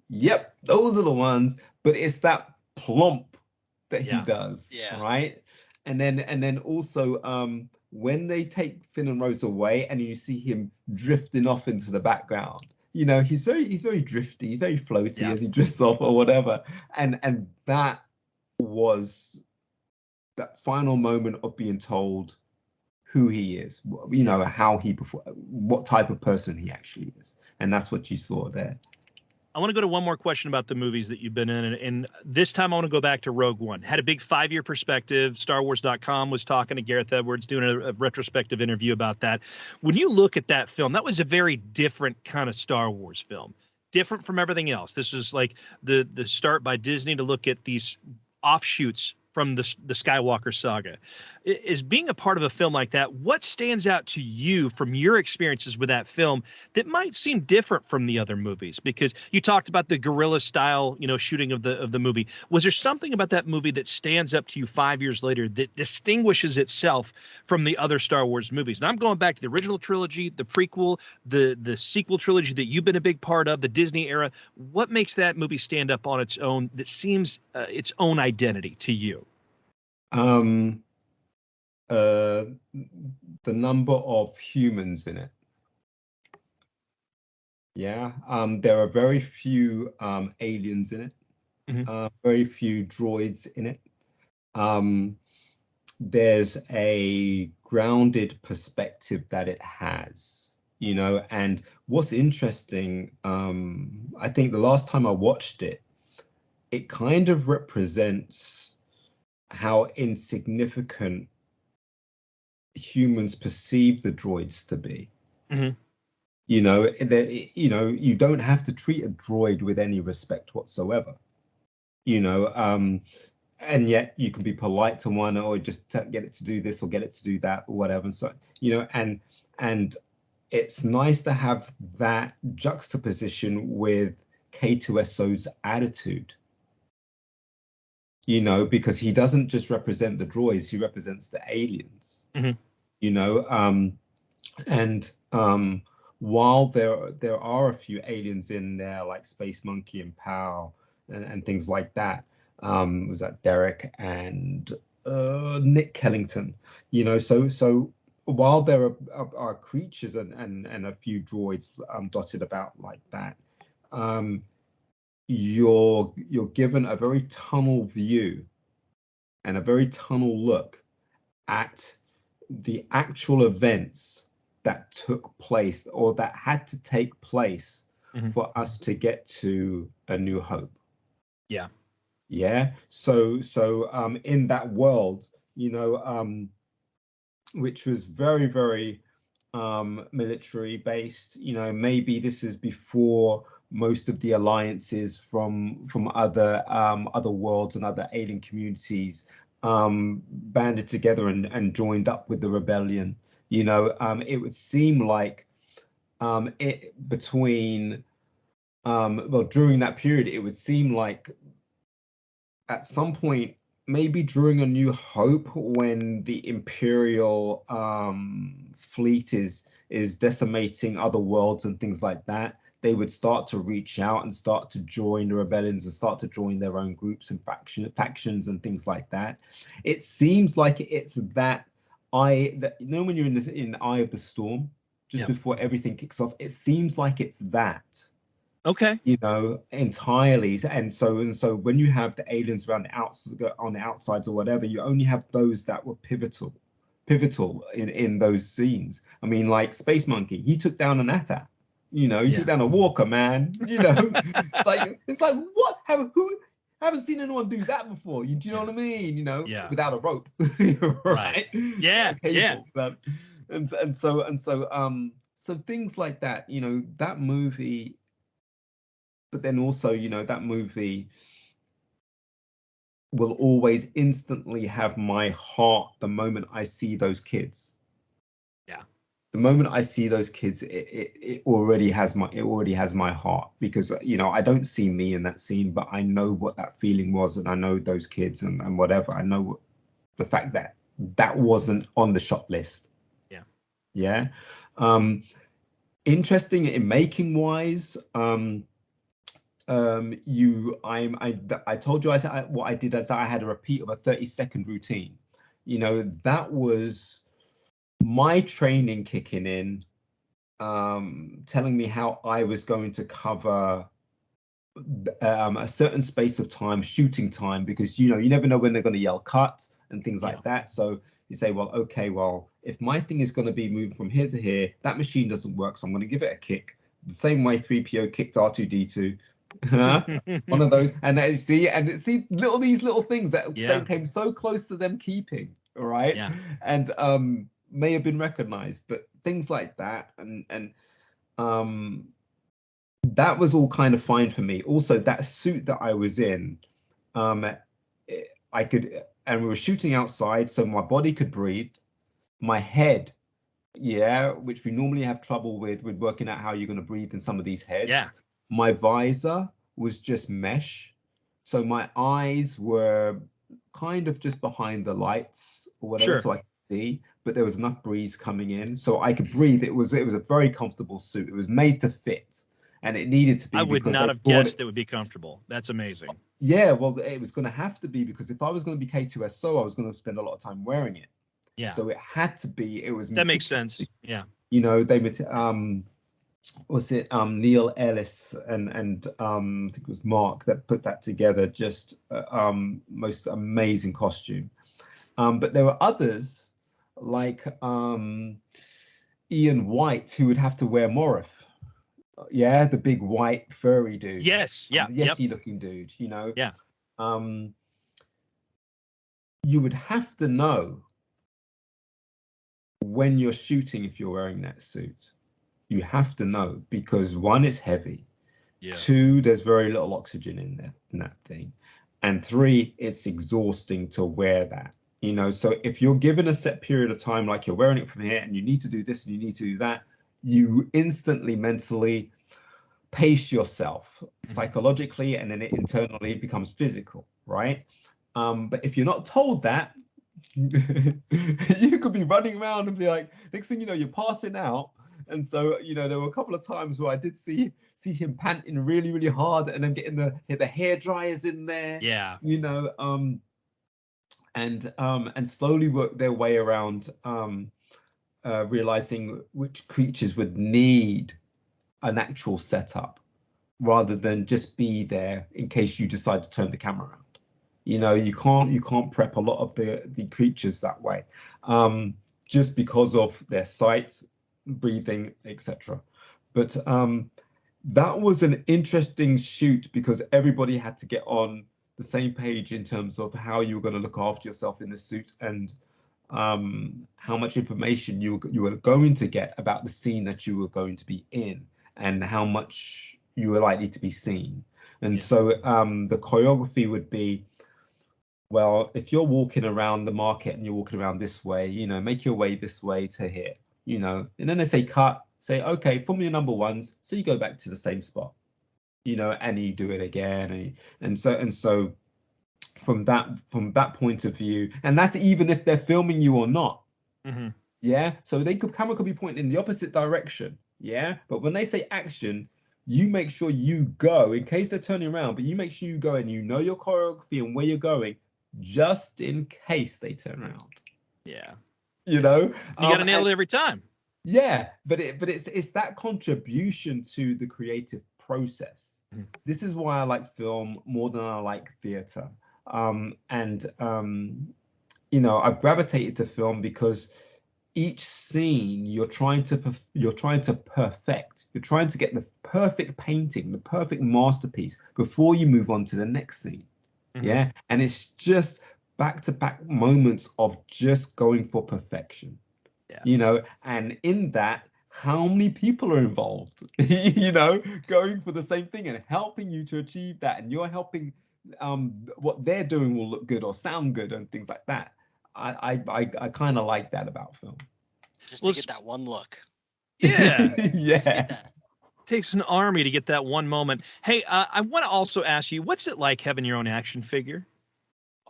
yep, those are the ones. But it's that plump that he does, right? And then also when they take Finn and Rose away, and you see him drifting off into the background, he's very drifty, very floaty as he drifts off or whatever. And that was that final moment of being told who he is, how he what type of person he actually is. and that's what you saw there. I want to go to one more question about the movies that you've been in. And this time I want to go back to Rogue One. Had a big 5-year perspective. StarWars.com was talking to Gareth Edwards, doing a retrospective interview about that. When you look at that film, that was a very different kind of Star Wars film. Different from everything else. This was like the start by Disney to look at these offshoots from the Skywalker saga. Is being a part of a film like that, what stands out to you from your experiences with that film that might seem different from the other movies? Because you talked about the guerrilla style, shooting of the movie. Was there something about that movie that stands up to you 5 years later that distinguishes itself from the other Star Wars movies? And I'm going back to the original trilogy, the prequel, the sequel trilogy that you've been a big part of, the Disney era. What makes that movie stand up on its own that seems its own identity to you? The number of humans in it. Yeah. There are very few aliens in it. Mm-hmm. Very few droids in it. There's a grounded perspective that it has, and what's interesting, I think the last time I watched it, it kind of represents how insignificant humans perceive the droids to be. Mm-hmm. You don't have to treat a droid with any respect whatsoever, and yet you can be polite to one, or just get it to do this or get it to do that or whatever. So, and it's nice to have that juxtaposition with K2SO's attitude, because he doesn't just represent the droids, he represents the aliens. Mm-hmm. While there are a few aliens in there, like Space Monkey and Pal and things like that, was that Derek and Nick Kellington, so while there are creatures and a few droids dotted about like that, you're given a very tunnel view and a very tunnel look at the actual events that took place or that had to take place mm-hmm. for us to get to A New Hope. Yeah. So in that world, which was very, very military based, maybe this is before most of the alliances from other worlds and other alien communities banded together and joined up with the rebellion. It would seem like during that period, it would seem like at some point, maybe during A New Hope, when the Imperial fleet is decimating other worlds and things like that, they would start to reach out and start to join the rebellions and start to join their own groups and factions and things like that. It seems like it's that when you're in the eye of the storm, just before everything kicks off, it seems like it's that. Okay. Entirely. And so when you have the aliens around on the outsides or whatever, you only have those that were pivotal in those scees. I mean, like Space Monkey, he took down an AT-AT. He took down a Walker, man. Like it's like, what? Haven't seen anyone do that before. Do you know what I mean? Without a rope, right? Yeah. And so things like that. That movie. But then also, that movie will always instantly have my heart the moment I see those kids. Yeah. The moment I see those kids, it already has my heart, because I don't see me in that scene, but I know what that feeling was, and I know those kids and whatever. I know the fact that wasn't on the shot list. Yeah. Interesting in making wise. I told you what I did, as I had a repeat of a 30-second routine. That was my training kicking in, telling me how I was going to cover a certain space of time, shooting time, because you never know when they're going to yell cut and things like that. So you say, well, okay, if my thing is going to be moving from here to here, that machine doesn't work, so I'm going to give it a kick. the same way 3PO kicked R2D2. One of those, and see these little things that came so close to them keeping, right? Yeah. And may have been recognized, but things like that, and that was all kind of fine for me. Also, that suit that I was in, I could, and we were shooting outside, so my body could breathe. My head, which we normally have trouble with working out how you're going to breathe in some of these heads. Yeah. My visor was just mesh, so my eyes were kind of just behind the lights or whatever, so I could see, but there was enough breeze coming in, so I could breathe. It was a very comfortable suit. It was made to fit, and it needed to be. I would not have guessed it would be comfortable. That's amazing. Yeah, well, it was going to have to be, because if I was going to be K2SO, I was going to spend a lot of time wearing it. Yeah. So it had to be. It was that makes sense. Yeah. You know, they was it Neil Ellis and I think it was Mark that put that together. Just most amazing costume. But there were others like Ian White, who would have to wear Morph. Yeah, the big white furry dude. Yes. Yeah. Yeti looking dude, you know. Yeah. You would have to know when you're shooting if you're wearing that suit. You have to know, because one, it's heavy. Yeah. Two, there's very little oxygen in there in that thing. And three, it's exhausting to wear that. You know, so if you're given a set period of time, like you're wearing it from here and you need to do this and you need to do that, you instantly mentally pace yourself psychologically, and then it internally becomes physical, right? But if you're not told that, you could be running around and be like, next thing you know, you're passing out. And so, you know, there were a couple of times where I did see him panting really, really hard, and then getting the hair dryers in there. Yeah. You know, and slowly work their way around realizing which creatures would need an actual setup rather than just be there in case you decide to turn the camera around. You know, you can't prep a lot of the creatures that way, just because of their sight, breathing, etc. But that was an interesting shoot, because everybody had to get on the same page in terms of how you were going to look after yourself in the suit, and how much information you were going to get about the scene that you were going to be in, and how much you were likely to be seen. And so the choreography would be, well, if you're walking around the market and you're walking around this way, you know, make your way this way to here, you know, and then they say cut, say, okay, from your number ones, so you go back to the same spot, you know, and you do it again, and so from that point of view, and that's even if they're filming you or not. Mm-hmm. Yeah, so camera could be pointing in the opposite direction. Yeah, but when they say action, you make sure you go, in case they're turning around, but you make sure you go and you know your choreography and where you're going, just in case they turn around. Yeah, you know, you gotta nail it every time. Yeah, but it's that contribution to the creative process. Mm-hmm. This is why I like film more than I like theater. You know, I've gravitated to film because each scene you're trying to perfect. You're trying to get the perfect painting, the perfect masterpiece before you move on to the next scene. Mm-hmm. Yeah, and it's just back-to-back moments of just going for perfection. Yeah. You know, and in that, how many people are involved? You know, going for the same thing and helping you to achieve that, and you're helping what they're doing will look good or sound good and things like that. I kind of like that about film. Just to get that one look. Yeah. Yeah. Takes an army to get that one moment. Hey, I want to also ask you, what's it like having your own action figure?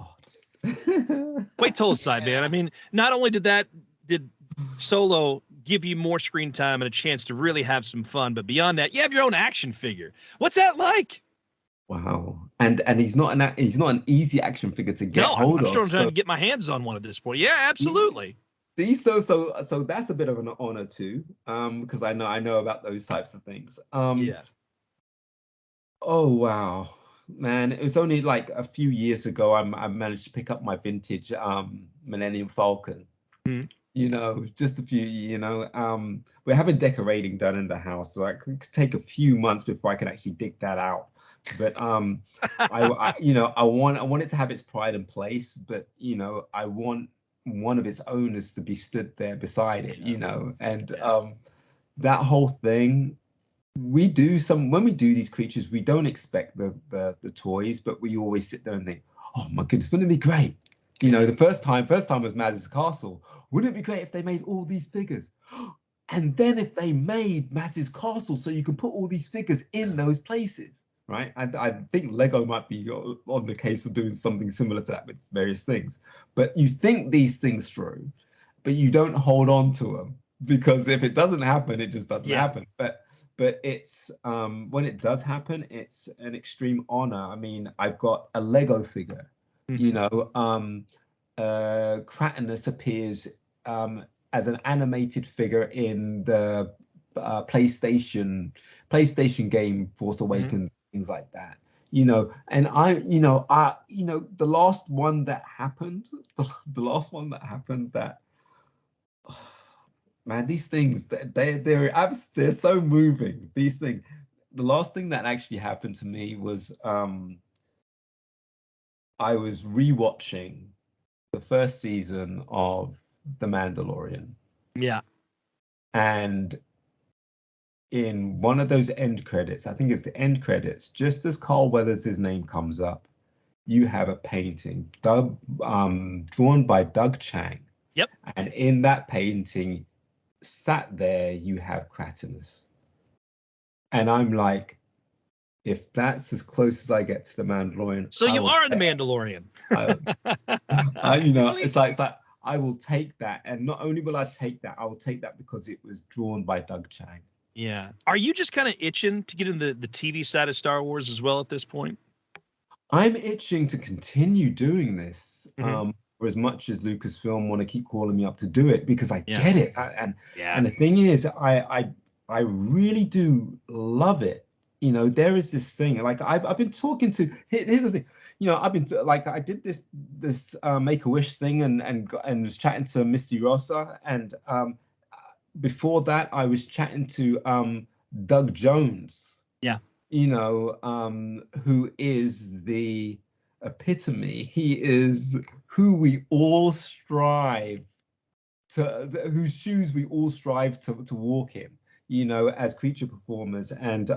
Oh. Wait till aside, man. I mean, not only did Solo give you more screen time and a chance to really have some fun, but beyond that, you have your own action figure. What's that like? Wow, and he's not an easy action figure to get hold of. I'm still trying to get my hands on one at this point. Yeah, absolutely. See, so that's a bit of an honor too, because I know about those types of things. Yeah. Oh wow, man! It was only like a few years ago I managed to pick up my vintage Millennium Falcon. Mm-hmm. You know, just a few, we're having decorating done in the house, so it could take a few months before I can actually dig that out. But I want it to have its pride and place, but I want one of its owners to be stood there beside it, and that whole thing. When we do these creatures, we don't expect the toys, but we always sit there and think, oh my goodness, wouldn't it be great? The first time was Maz's Castle. Wouldn't it be great if they made all these figures? And then if they made Maz's Castle so you can put all these figures in those places, right? I think Lego might be on the case of doing something similar to that with various things. But you think these things through, but you don't hold on to them, because if it doesn't happen, it just doesn't happen. But it's when it does happen, it's an extreme honor. I mean, I've got a Lego figure. Kratos appears as an animated figure in the PlayStation game Force Awakens, things like that. And the last one that happened, that, man, these things, they're so moving. These things. The last thing that actually happened to me was I was rewatching the first season of The Mandalorian. Yeah. And in one of those end credits, I think it's the end credits, just as Carl Weathers' name comes up, you have a painting drawn by Doug Chang. Yep. And in that painting, sat there, you have Kratos. And I'm like, if that's as close as I get to the Mandalorian, so you are the Mandalorian. It's like I will take that, and not only will I take that, I will take that because it was drawn by Doug Chang. Yeah. Are you just kind of itching to get into the TV side of Star Wars as well at this point? I'm itching to continue doing this. For as much as Lucasfilm want to keep calling me up to do it, because I get it, and the thing is, I really do love it. There is this thing, like I've been talking to. Here's the thing, I've been like, I did this Make-A-Wish thing and was chatting to Misty Rosa, and before that I was chatting to Doug Jones. Yeah. Who is the epitome. He is who we all strive to, whose shoes we all strive to walk in, as creature performers. And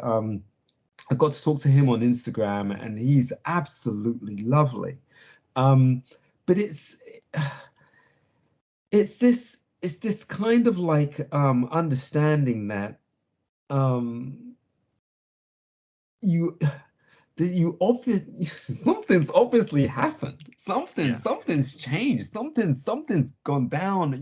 I got to talk to him on Instagram, and he's absolutely lovely. But it's this kind of like understanding that something's obviously happened. Something's changed. Something's gone down.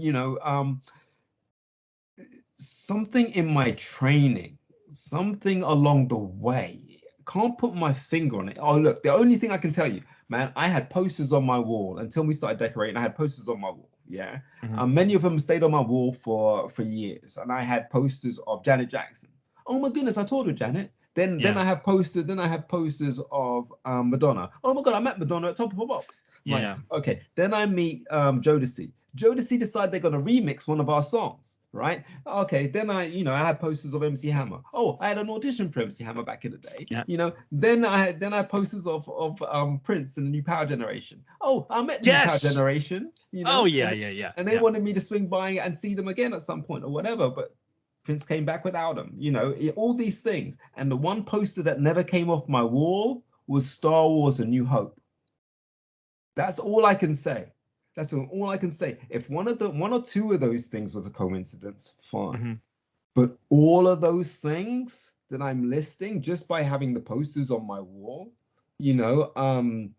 Something in my training, something along the way. Can't put my finger on it. Oh, look, the only thing I can tell you, man, I had posters on my wall until we started decorating. I had posters on my wall. Yeah. Many of them stayed on my wall for years, and I had posters of Janet Jackson. Oh my goodness, I told her Janet. Then I have posters. Then I have posters of Madonna. Oh my God, I met Madonna at Top of a Box. Like, okay. Then I meet Jodeci. Jodeci decide they're gonna remix one of our songs, right? Okay. Then I had posters of MC Hammer. Oh, I had an audition for MC Hammer back in the day. Yeah. Then I had posters of Prince and the New Power Generation. Oh, I met the New Power Generation. Oh yeah. And they wanted me to swing by and see them again at some point or whatever, but Prince came back without him, all these things. And the one poster that never came off my wall was Star Wars: A New Hope. That's all I can say. That's all I can say. If one or two of those things was a coincidence, fine. But all of those things that I'm listing, just by having the posters on my wall, the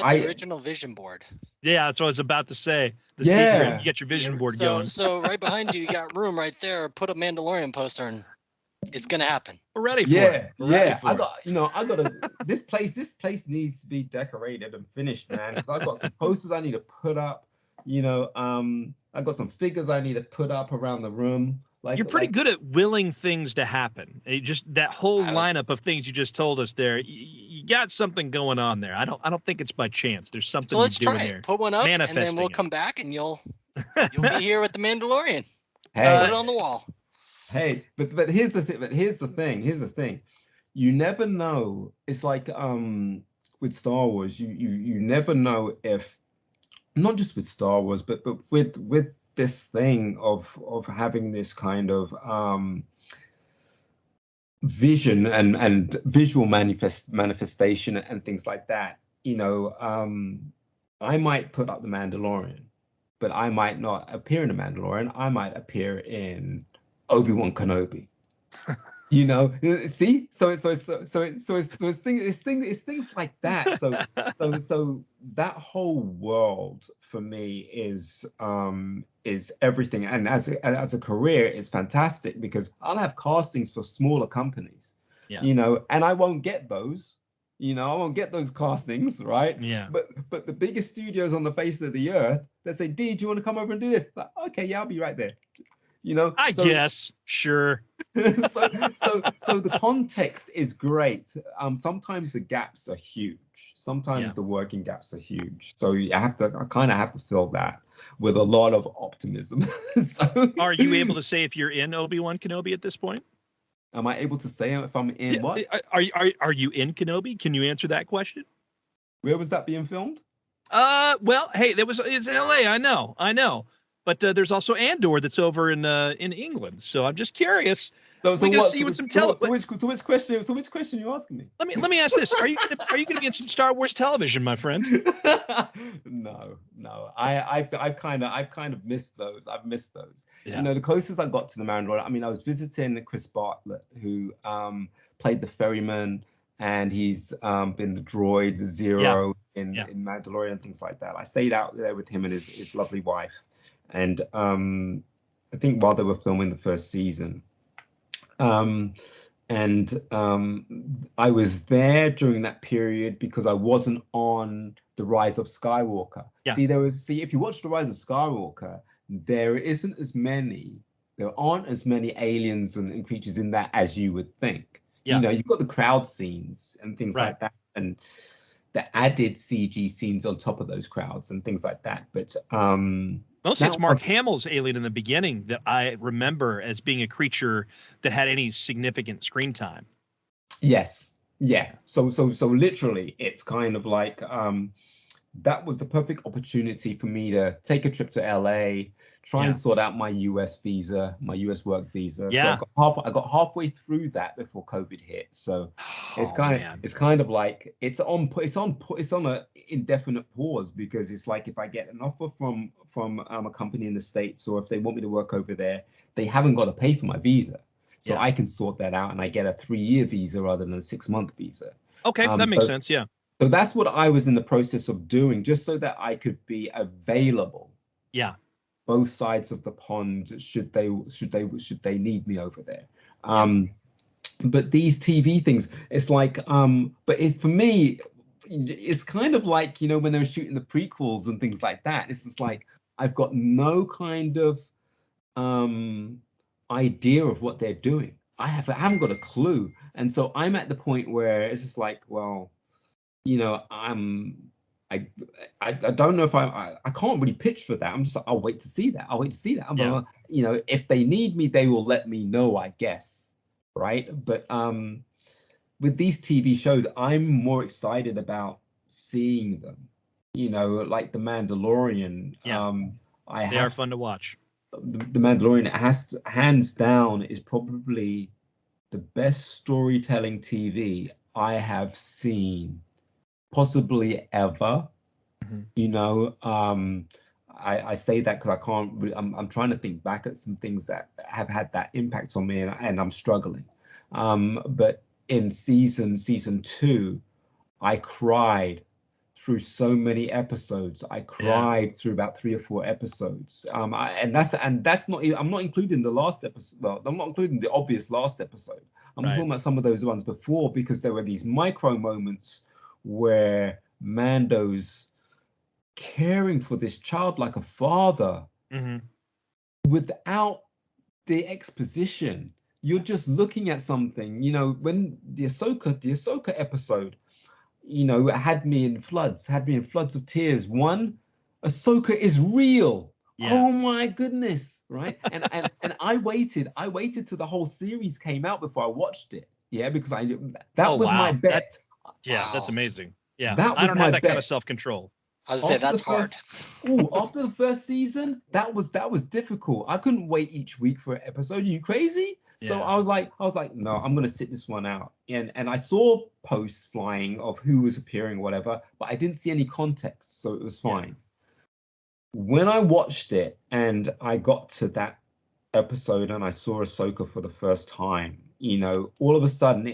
original vision board. Yeah, that's what I was about to say. You get your vision board going. So right behind you got room right there. Put a Mandalorian poster, and it's gonna happen. We're ready for it. I got this place needs to be decorated and finished, man. So I got some posters I need to put up. I got some figures I need to put up around the room. You're pretty good at willing things to happen. Just that whole lineup of things you just told us there. got something going on there. I don't think it's by chance. There's something So let's you're try doing it. there. Put one up, and then Manifesting we'll it. come back, and you'll be here with the Mandalorian. Hey, Put it on the wall. hey, but here's the thing. But here's the thing. You never know. It's like with Star Wars, you never know if, not just with Star Wars, but with this thing of having this kind of vision and visual manifestation and things like that. You know, I might put up the Mandalorian, but I might not appear in the Mandalorian. I might appear in Obi-Wan Kenobi. You know, see, so it's things like that. So that whole world for me is everything. And as a career, it's fantastic because I'll have castings for smaller companies, Yeah. you know, and I won't get those. You know, I won't get those castings, right? Yeah. But the biggest studios on the face of the earth, they say, D, do you want to come over and do this? Like, okay, yeah, I'll be right there. You know, I guess, sure. so the context is great. Sometimes the gaps are huge. Sometimes the working gaps are huge. So I kind of have to fill that with a lot of optimism. So, are you able to say if you're in Obi-Wan Kenobi at this point? am I able to say if I'm in what? Are you in Kenobi? Can you answer that question? Where was that being filmed? Well, hey, it's LA. I know. But there's also Andor that's over in England. So I'm just curious. So we can what? see what some which question? So which question are you asking me? Let me ask this: Are you gonna be in some Star Wars television, my friend? No. I've kind of missed those. I've missed those. Yeah. You know, the closest I got to the Mandalorian. I mean, I was visiting Chris Bartlett, who played the ferryman, and he's been the droid Zero in Mandalorian and things like that. I stayed out there with him and his lovely wife. And I think while they were filming the first season, I was there during that period because I wasn't on The Rise of Skywalker. Yeah. See, if you watch The Rise of Skywalker, there aren't as many aliens and creatures in that as you would think. Yeah. You know, you've got the crowd scenes and things like that, and the added CG scenes on top of those crowds and things like that. But mostly it's Mark Hamill's alien in the beginning that I remember as being a creature that had any significant screen time. Yes. Yeah. So literally it's kind of like that was the perfect opportunity for me to take a trip to LA, try and sort out my US visa, my US work visa. Yeah. So I got halfway through that before COVID hit. So it's kind of like it's on a indefinite pause, because it's like if I get an offer from a company in the States, or if they want me to work over there, they haven't got to pay for my visa. So I can sort that out and I get a 3-year visa rather than a 6-month visa. Okay, that makes sense. Yeah. So that's what I was in the process of doing, just so that I could be available. Yeah. Both sides of the pond, should they need me over there. But these TV things, it's like, but it's, for me, it's kind of like, you know, when they were shooting the prequels and things like that. It's just like I've got no kind of idea of what they're doing. I haven't got a clue, and so I'm at the point where it's just like, well, you know, I don't know if I can't really pitch for that. I'm just like, I'll wait to see that. You know, if they need me, they will let me know, I guess, right? But with these TV shows, I'm more excited about seeing them. You know, like The Mandalorian. They are fun to watch. The Mandalorian hands down is probably the best storytelling TV I have seen, possibly ever. You know, I say that because I can't really, I'm trying to think back at some things that have had that impact on me, and I'm struggling. But in season 2, I cried through so many episodes. I cried through about 3 or 4 episodes. And that's not, I'm not including the last episode. Well, I'm not including the obvious last episode. I'm talking about some of those ones before, because there were these micro moments where Mando's caring for this child like a father, without the exposition. You're just looking at something, you know. When the Ahsoka episode, it had me in floods of tears. One, Ahsoka is real. Yeah. Oh my goodness, right? And I waited till the whole series came out before I watched it. Yeah, because that was my bet. That's amazing. Yeah, that I was don't my have that bet. kind of self-control. I was gonna say that's hard. After the first season, that was difficult. I couldn't wait each week for an episode. Are you crazy? So Yeah. I was like, no, I'm gonna sit this one out. And I saw posts flying of who was appearing, whatever, but I didn't see any context, so it was fine. When I watched it and I got to that episode and I saw Ahsoka for the first time, all of a sudden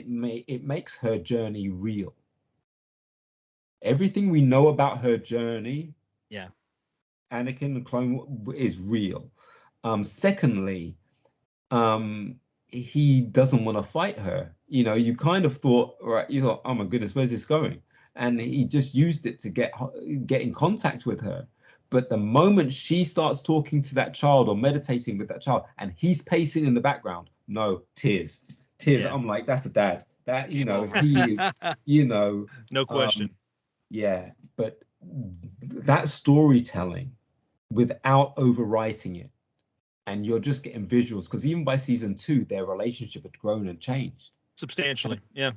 it makes her journey real. Everything we know about her journey, Anakin the clone, is real. Secondly, he doesn't want to fight her. You kind of thought, right? You thought, oh my goodness, where's this going? And he just used it to get in contact with her. But the moment she starts talking to that child or meditating with that child, and he's pacing in the background, no, tears. Yeah. I'm like, that's a dad. That he is, no question. Yeah, but that storytelling without overwriting it, and you're just getting visuals, because even by season 2, their relationship had grown and changed substantially. Yeah.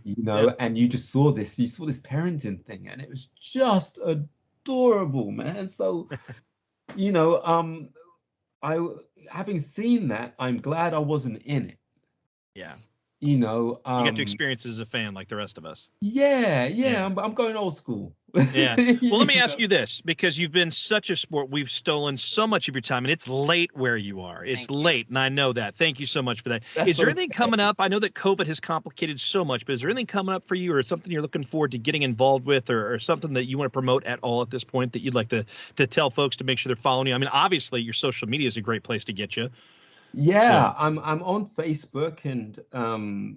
And you just saw this parenting thing, and it was just adorable, man. So, I having seen that, I'm glad I wasn't in it. Yeah. You get to experience as a fan like the rest of us. Yeah. I'm going old school. Yeah. Well, let me ask you this, because you've been such a sport. We've stolen so much of your time, and it's late where you are. It's late, and I know that. Thank you so much for that. Is there anything coming up? I know that COVID has complicated so much, but is there anything coming up for you, or something you're looking forward to getting involved with, or something that you want to promote at all at this point that you'd like to tell folks to make sure they're following you? I mean, obviously, your social media is a great place to get you. Yeah, I'm on Facebook, and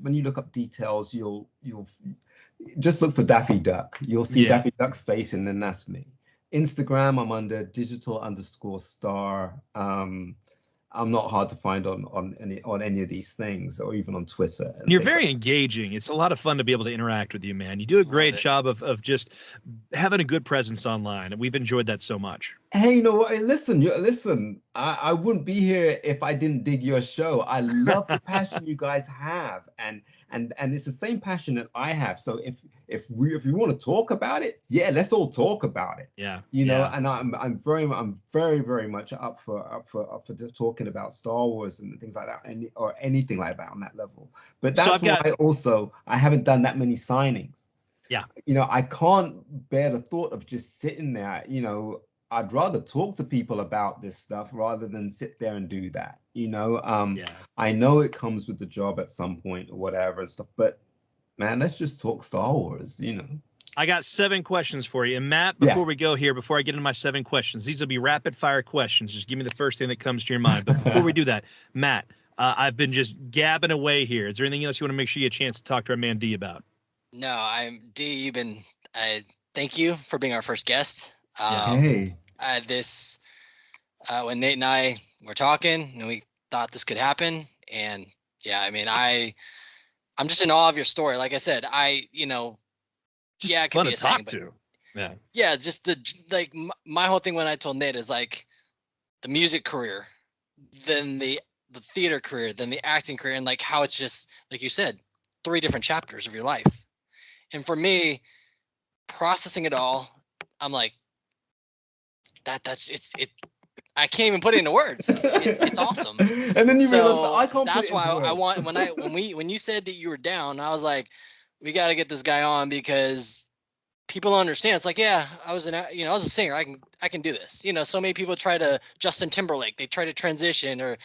when you look up details, you'll just look for Daffy Duck. You'll see Daffy Duck's face, and then that's me. Instagram, I'm under digital_star. I'm not hard to find on any of these things, or even on Twitter. You're very engaging. It's a lot of fun to be able to interact with you, man. You do a great job of just having a good presence online, and we've enjoyed that so much. Hey, you know what? Listen. I wouldn't be here if I didn't dig your show. I love the passion you guys have, and it's the same passion that I have. So if you want to talk about it, let's all talk about it. Yeah. And I'm very, very much up for talking about Star Wars and things like that, or anything like that on that level. But that's why also I haven't done that many signings. Yeah. I can't bear the thought of just sitting there. I'd rather talk to people about this stuff rather than sit there and do that. I know it comes with the job at some point or whatever stuff, but man, let's just talk Star Wars. I got 7 questions for you. And Matt, before we go here, before I get into my 7 questions, these will be rapid fire questions. Just give me the first thing that comes to your mind. But before we do that, Matt, I've been just gabbing away here. Is there anything else you want to make sure you get a chance to talk to our man D about? No, D, you've been, thank you for being our first guest. Hey. When Nate and I were talking, and we thought this could happen, and I'm just in awe of your story. Like I said, it could fun be to a saying, talk to. Yeah, just my whole thing when I told Nate is like the music career, then the theater career, then the acting career, and like how it's just like you said, 3 different chapters of your life. And for me, processing it all, I'm like, I can't even put it into words. It's awesome. And then you realize I can't. That's why I want when you said that you were down, I was like, we got to get this guy on, because people don't understand. It's like, I was a singer. I can do this. So many people try to Justin Timberlake. They try to transition, or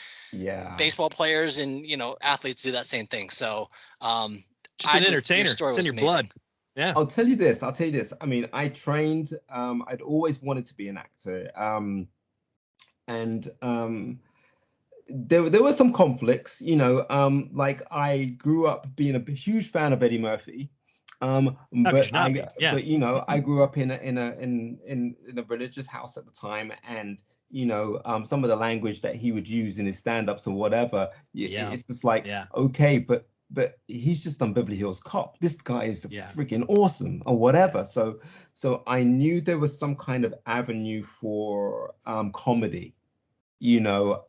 baseball players and athletes do that same thing. So just an entertainer. It's in your blood. Yeah. I'll tell you this. I mean, I trained. I'd always wanted to be an actor. There were some conflicts, like I grew up being a huge fan of Eddie Murphy. But I grew up in a religious house at the time, and some of the language that he would use in his stand-ups or whatever, it's just like, okay, but but he's just done Beverly Hills Cop. This guy is Yeah. freaking awesome or whatever. So I knew there was some kind of avenue for comedy, you know,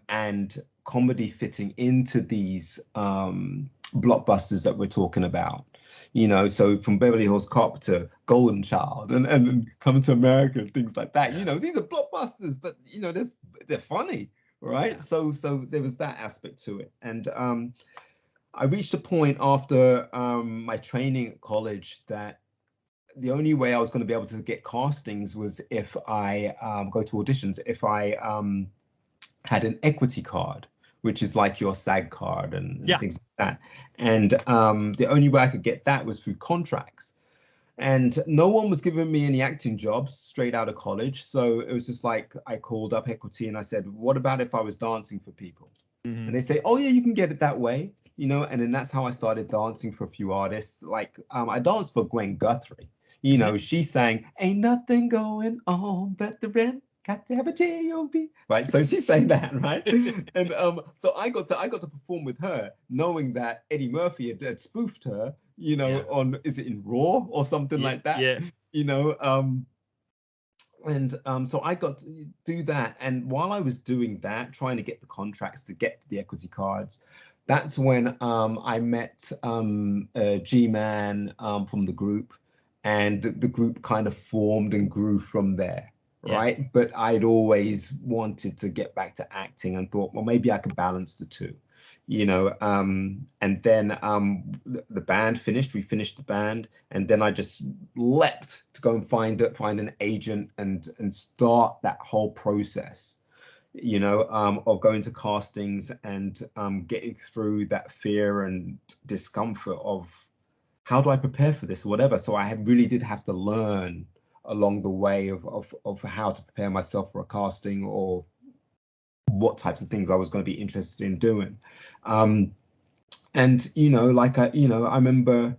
and comedy fitting into these blockbusters that we're talking about. You know, so from Beverly Hills Cop to Golden Child and Coming to America and things like that. Yeah. You know, these are blockbusters, but you know, they're funny, right? Yeah. So there was that aspect to it. And I reached a point after my training at college that the only way I was going to be able to get castings was if I go to auditions, if I had an equity card, which is like your SAG card and things like that. And the only way I could get that was through contracts. And no one was giving me any acting jobs straight out of college. So it was just like I called up Equity and I said, what about if I was dancing for people? Mm-hmm. And they say, oh, yeah, you can get it that way, you know. And then that's how I started dancing for a few artists. Like I danced for Gwen Guthrie. You know, she sang, ain't nothing going on but the rent. Got to have a J-O-B, right? So she's saying that, right? And so I got to perform with her, knowing that Eddie Murphy had spoofed her, you know, on, is it in Raw or something like that? Yeah. You know, so I got to do that. And while I was doing that, trying to get the contracts to get the equity cards, that's when I met G-Man from the group, and the group kind of formed and grew from there. Right. But I'd always wanted to get back to acting and thought, well, maybe I could balance the two, you know. And then the band finished, we finished the band, and then I just leapt to go and find an agent and start that whole process, you know, of going to castings and getting through that fear and discomfort of how do I prepare for this or whatever. So I really did have to learn along the way of how to prepare myself for a casting or what types of things I was going to be interested in doing. And, you know, like I remember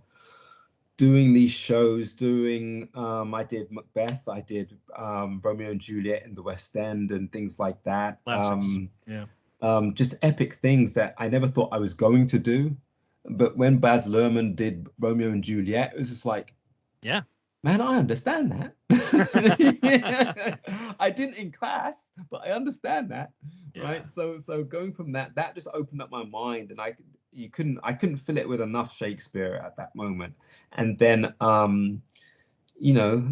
doing these shows, I did Macbeth, I did Romeo and Juliet in the West End and things like that. Just epic things that I never thought I was going to do. But when Baz Luhrmann did Romeo and Juliet, it was just like, man, I understand that. I didn't in class, but I understand that, right? So going from that just opened up my mind, and I couldn't fill it with enough Shakespeare at that moment. And then, you know,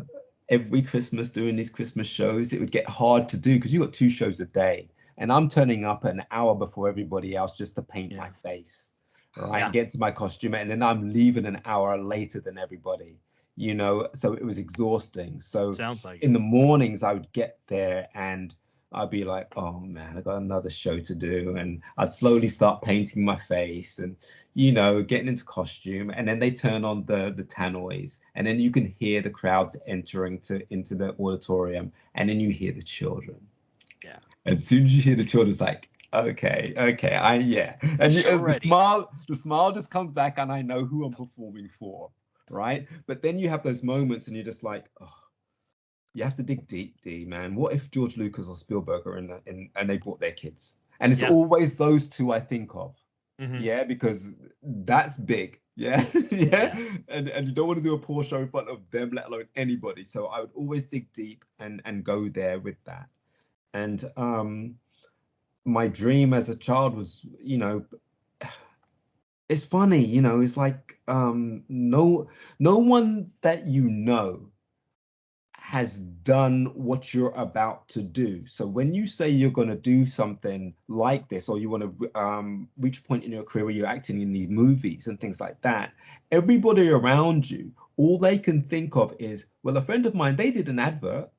every Christmas doing these Christmas shows, it would get hard to do because you got 2 shows a day, and I'm turning up an hour before everybody else just to paint my face, right? Get to my costume, and then I'm leaving an hour later than everybody. You know, so it was exhausting. So in the mornings I would get there and I'd be like, oh man, I got another show to do. And I'd slowly start painting my face and, you know, getting into costume. And then they turn on the tannoys, and then you can hear the crowds entering into the auditorium, and then you hear the children. Yeah. As soon as you hear the children, it's like, okay, and the smile just comes back, and I know who I'm performing for. Right. But then you have those moments and you're just like, oh, you have to dig deep, man. What if George Lucas or Spielberg are and they brought their kids? And it's always those two I think of. Yeah, because that's big. Yeah. And you don't want to do a poor show in front of them, let alone anybody. So I would always dig deep and go there with that. And my dream as a child was, you know, it's funny, you know, it's like no one that you know has done what you're about to do. So when you say you're going to do something like this, or you want to reach a point in your career where you're acting in these movies and things like that, everybody around you, all they can think of is, well, a friend of mine, they did an advert,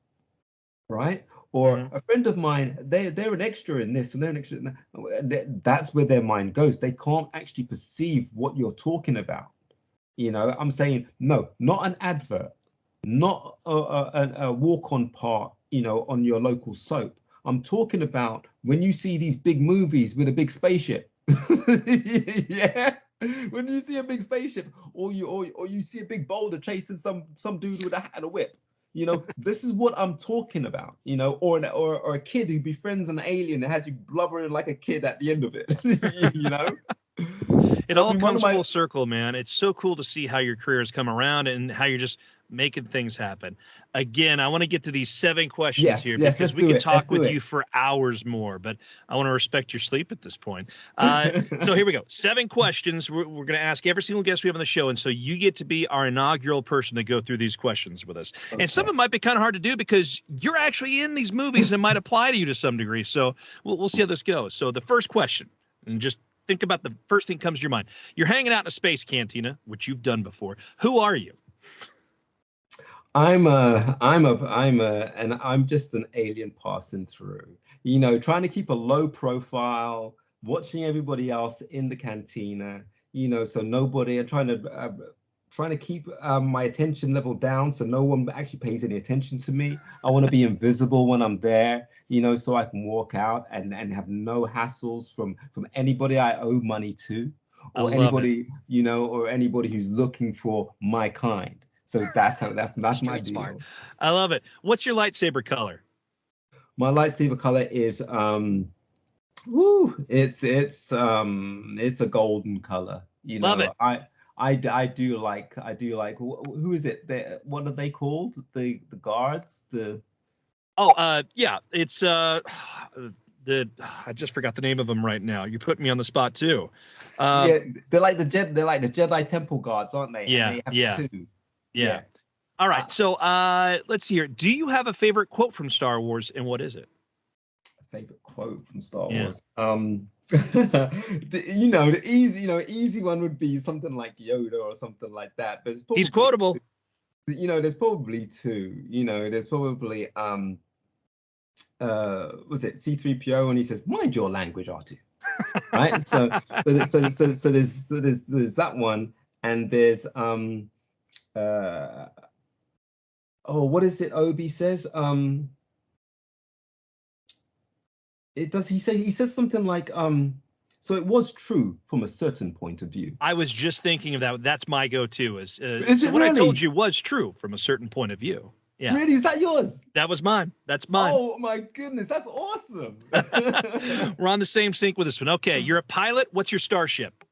right? Or a friend of mine, they're an extra in this and they're an extra in that. That's where their mind goes. They can't actually perceive what you're talking about. You know, I'm saying, no, not an advert, not a walk-on part, you know, on your local soap. I'm talking about when you see these big movies with a big spaceship. Yeah. When you see a big spaceship, or you see a big boulder chasing some dude with a hat and a whip. You know, this is what I'm talking about, you know, or a kid who befriends an alien and has you blubbering like a kid at the end of it, you know? It all comes full circle, man. It's so cool to see how your career has come around and how you're just making things happen. Again, I want to get to these 7 questions here because we could talk with you for hours more, but I want to respect your sleep at this point. So here we go. 7 questions. We're going to ask every single guest we have on the show, and so you get to be our inaugural person to go through these questions with us. Okay. And some of them might be kind of hard to do because you're actually in these movies and it might apply to you to some degree. So we'll see how this goes. So the first question, and just think about the first thing that comes to your mind. You're hanging out in a space cantina, which you've done before. Who are you? I'm just an alien passing through, trying to keep a low profile, watching everybody else in the cantina, so nobody, I'm trying to keep my attention level down so no one actually pays any attention to me. I want to be invisible when I'm there, so I can walk out and have no hassles from anybody I owe money to, or anybody, or anybody who's looking for my kind. So that's my deal. Smart. I love it. What's your lightsaber color? My lightsaber color is it's a golden color. Love it. I do like who is it? What are they called? The guards? Yeah, it's I just forgot the name of them right now. You're putting me on the spot too. Yeah, they're like the Jedi Temple guards, aren't they? Yeah, and they have 2. Yeah. All right. So let's see here. Do you have a favorite quote from Star Wars, and what is it? Favorite quote from Star Wars. The easy one would be something like Yoda or something like that. But he's quotable. There's probably 2. There's probably was it C-3PO when he says, "Mind your language, R2." Right. So there's that one, and there's what is it Obi says? He says something like so it was true from a certain point of view. I was just thinking of that. That's my go-to is it what really? I told you was true from a certain point of view. Yeah. Really? Is that yours? That was mine. That's mine. Oh my goodness, that's awesome. We're on the same sync with this one. Okay, you're a pilot. What's your starship?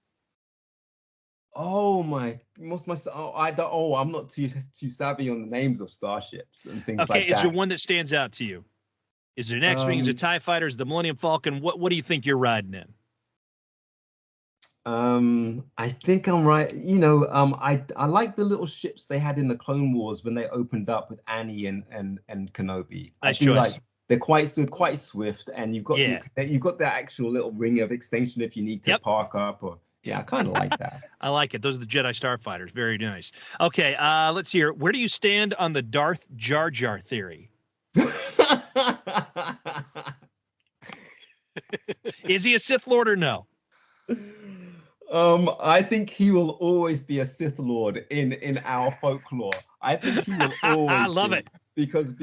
Oh my! I'm not too savvy on the names of starships and things like that. Okay, is there one that stands out to you? Is it an X-wing? Is it a TIE fighter? Is it the Millennium Falcon? What do you think you're riding in? I think I'm right. I like the little ships they had in the Clone Wars when they opened up with Annie and Kenobi. Nice choice. Like they're quite swift, and you've got the actual little ring of extension if you need to park up or. Yeah, I kind of like that. I like it. Those are the Jedi Starfighters. Very nice. Okay, let's see here. Where do you stand on the Darth Jar Jar theory? Is he a Sith Lord or no? I think he will always be a Sith Lord in our folklore. I think he will always. I love it because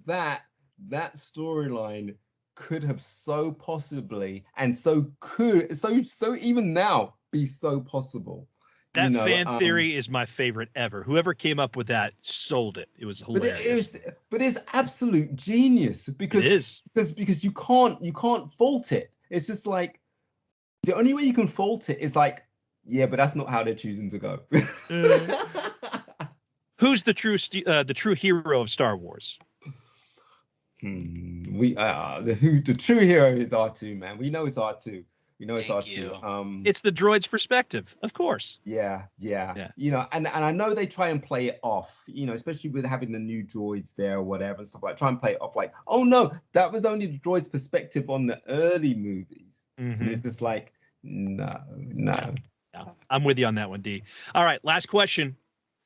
that storyline could have so possibly and so even now be so possible. That fan theory is my favorite ever. Whoever came up with that sold it. It was hilarious. But it's absolute genius because it is. because you can't fault it. It's just like the only way you can fault it is like, yeah, but that's not how they're choosing to go. Who's the true hero of Star Wars? The true hero is R2, man. We know it's R2. We know it's R2. It's the droid's perspective, of course. Yeah. And I know they try and play it off, especially with having the new droids there or whatever and stuff like. Try and play it off like, oh no, that was only the droid's perspective on the early movies. Mm-hmm. And it's just like, no. I'm with you on that one, D. All right, last question.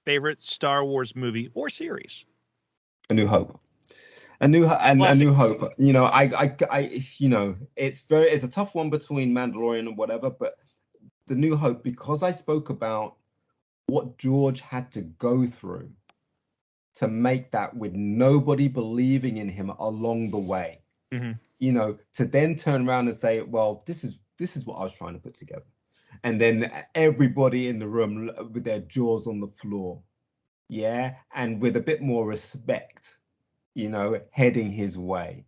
Favorite Star Wars movie or series? A New Hope. A New Hope. It's a tough one between Mandalorian and whatever, but The New Hope, because I spoke about what George had to go through to make that with nobody believing in him along the way. Mm-hmm. To then turn around and say, well, this is what I was trying to put together. And then everybody in the room with their jaws on the floor. Yeah. And with a bit more respect. Heading his way,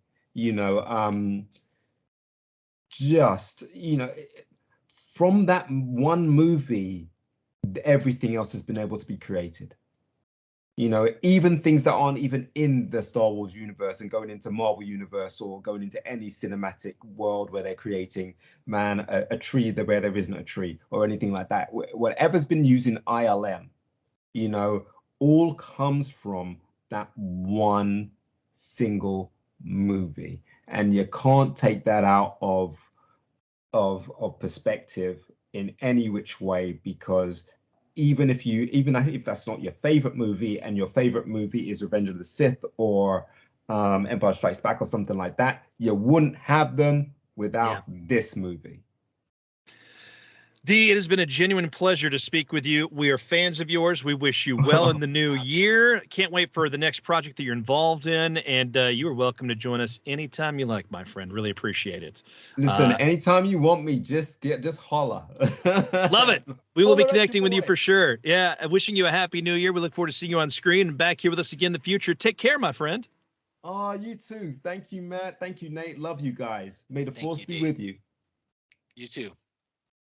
from that one movie, everything else has been able to be created. You know, even things that aren't even in the Star Wars universe and going into Marvel universe or going into any cinematic world where they're creating, man, a tree where there isn't a tree or anything like that. Whatever's been using ILM, you know, all comes from that one single movie. And you can't take that out of perspective in any which way, because even if that's not your favorite movie and your favorite movie is Revenge of the Sith or Empire Strikes Back or something like that, you wouldn't have them without this movie. D, it has been a genuine pleasure to speak with you. We are fans of yours. We wish you well in the new year. Can't wait for the next project that you're involved in. And you are welcome to join us anytime you like, my friend. Really appreciate it. Listen, anytime you want me, just holler. Love it. We will be connecting with you for sure. Yeah. Wishing you a happy new year. We look forward to seeing you on screen and back here with us again in the future. Take care, my friend. Oh, you too. Thank you, Matt. Thank you, Nate. Love you guys. May the force be with you. You too.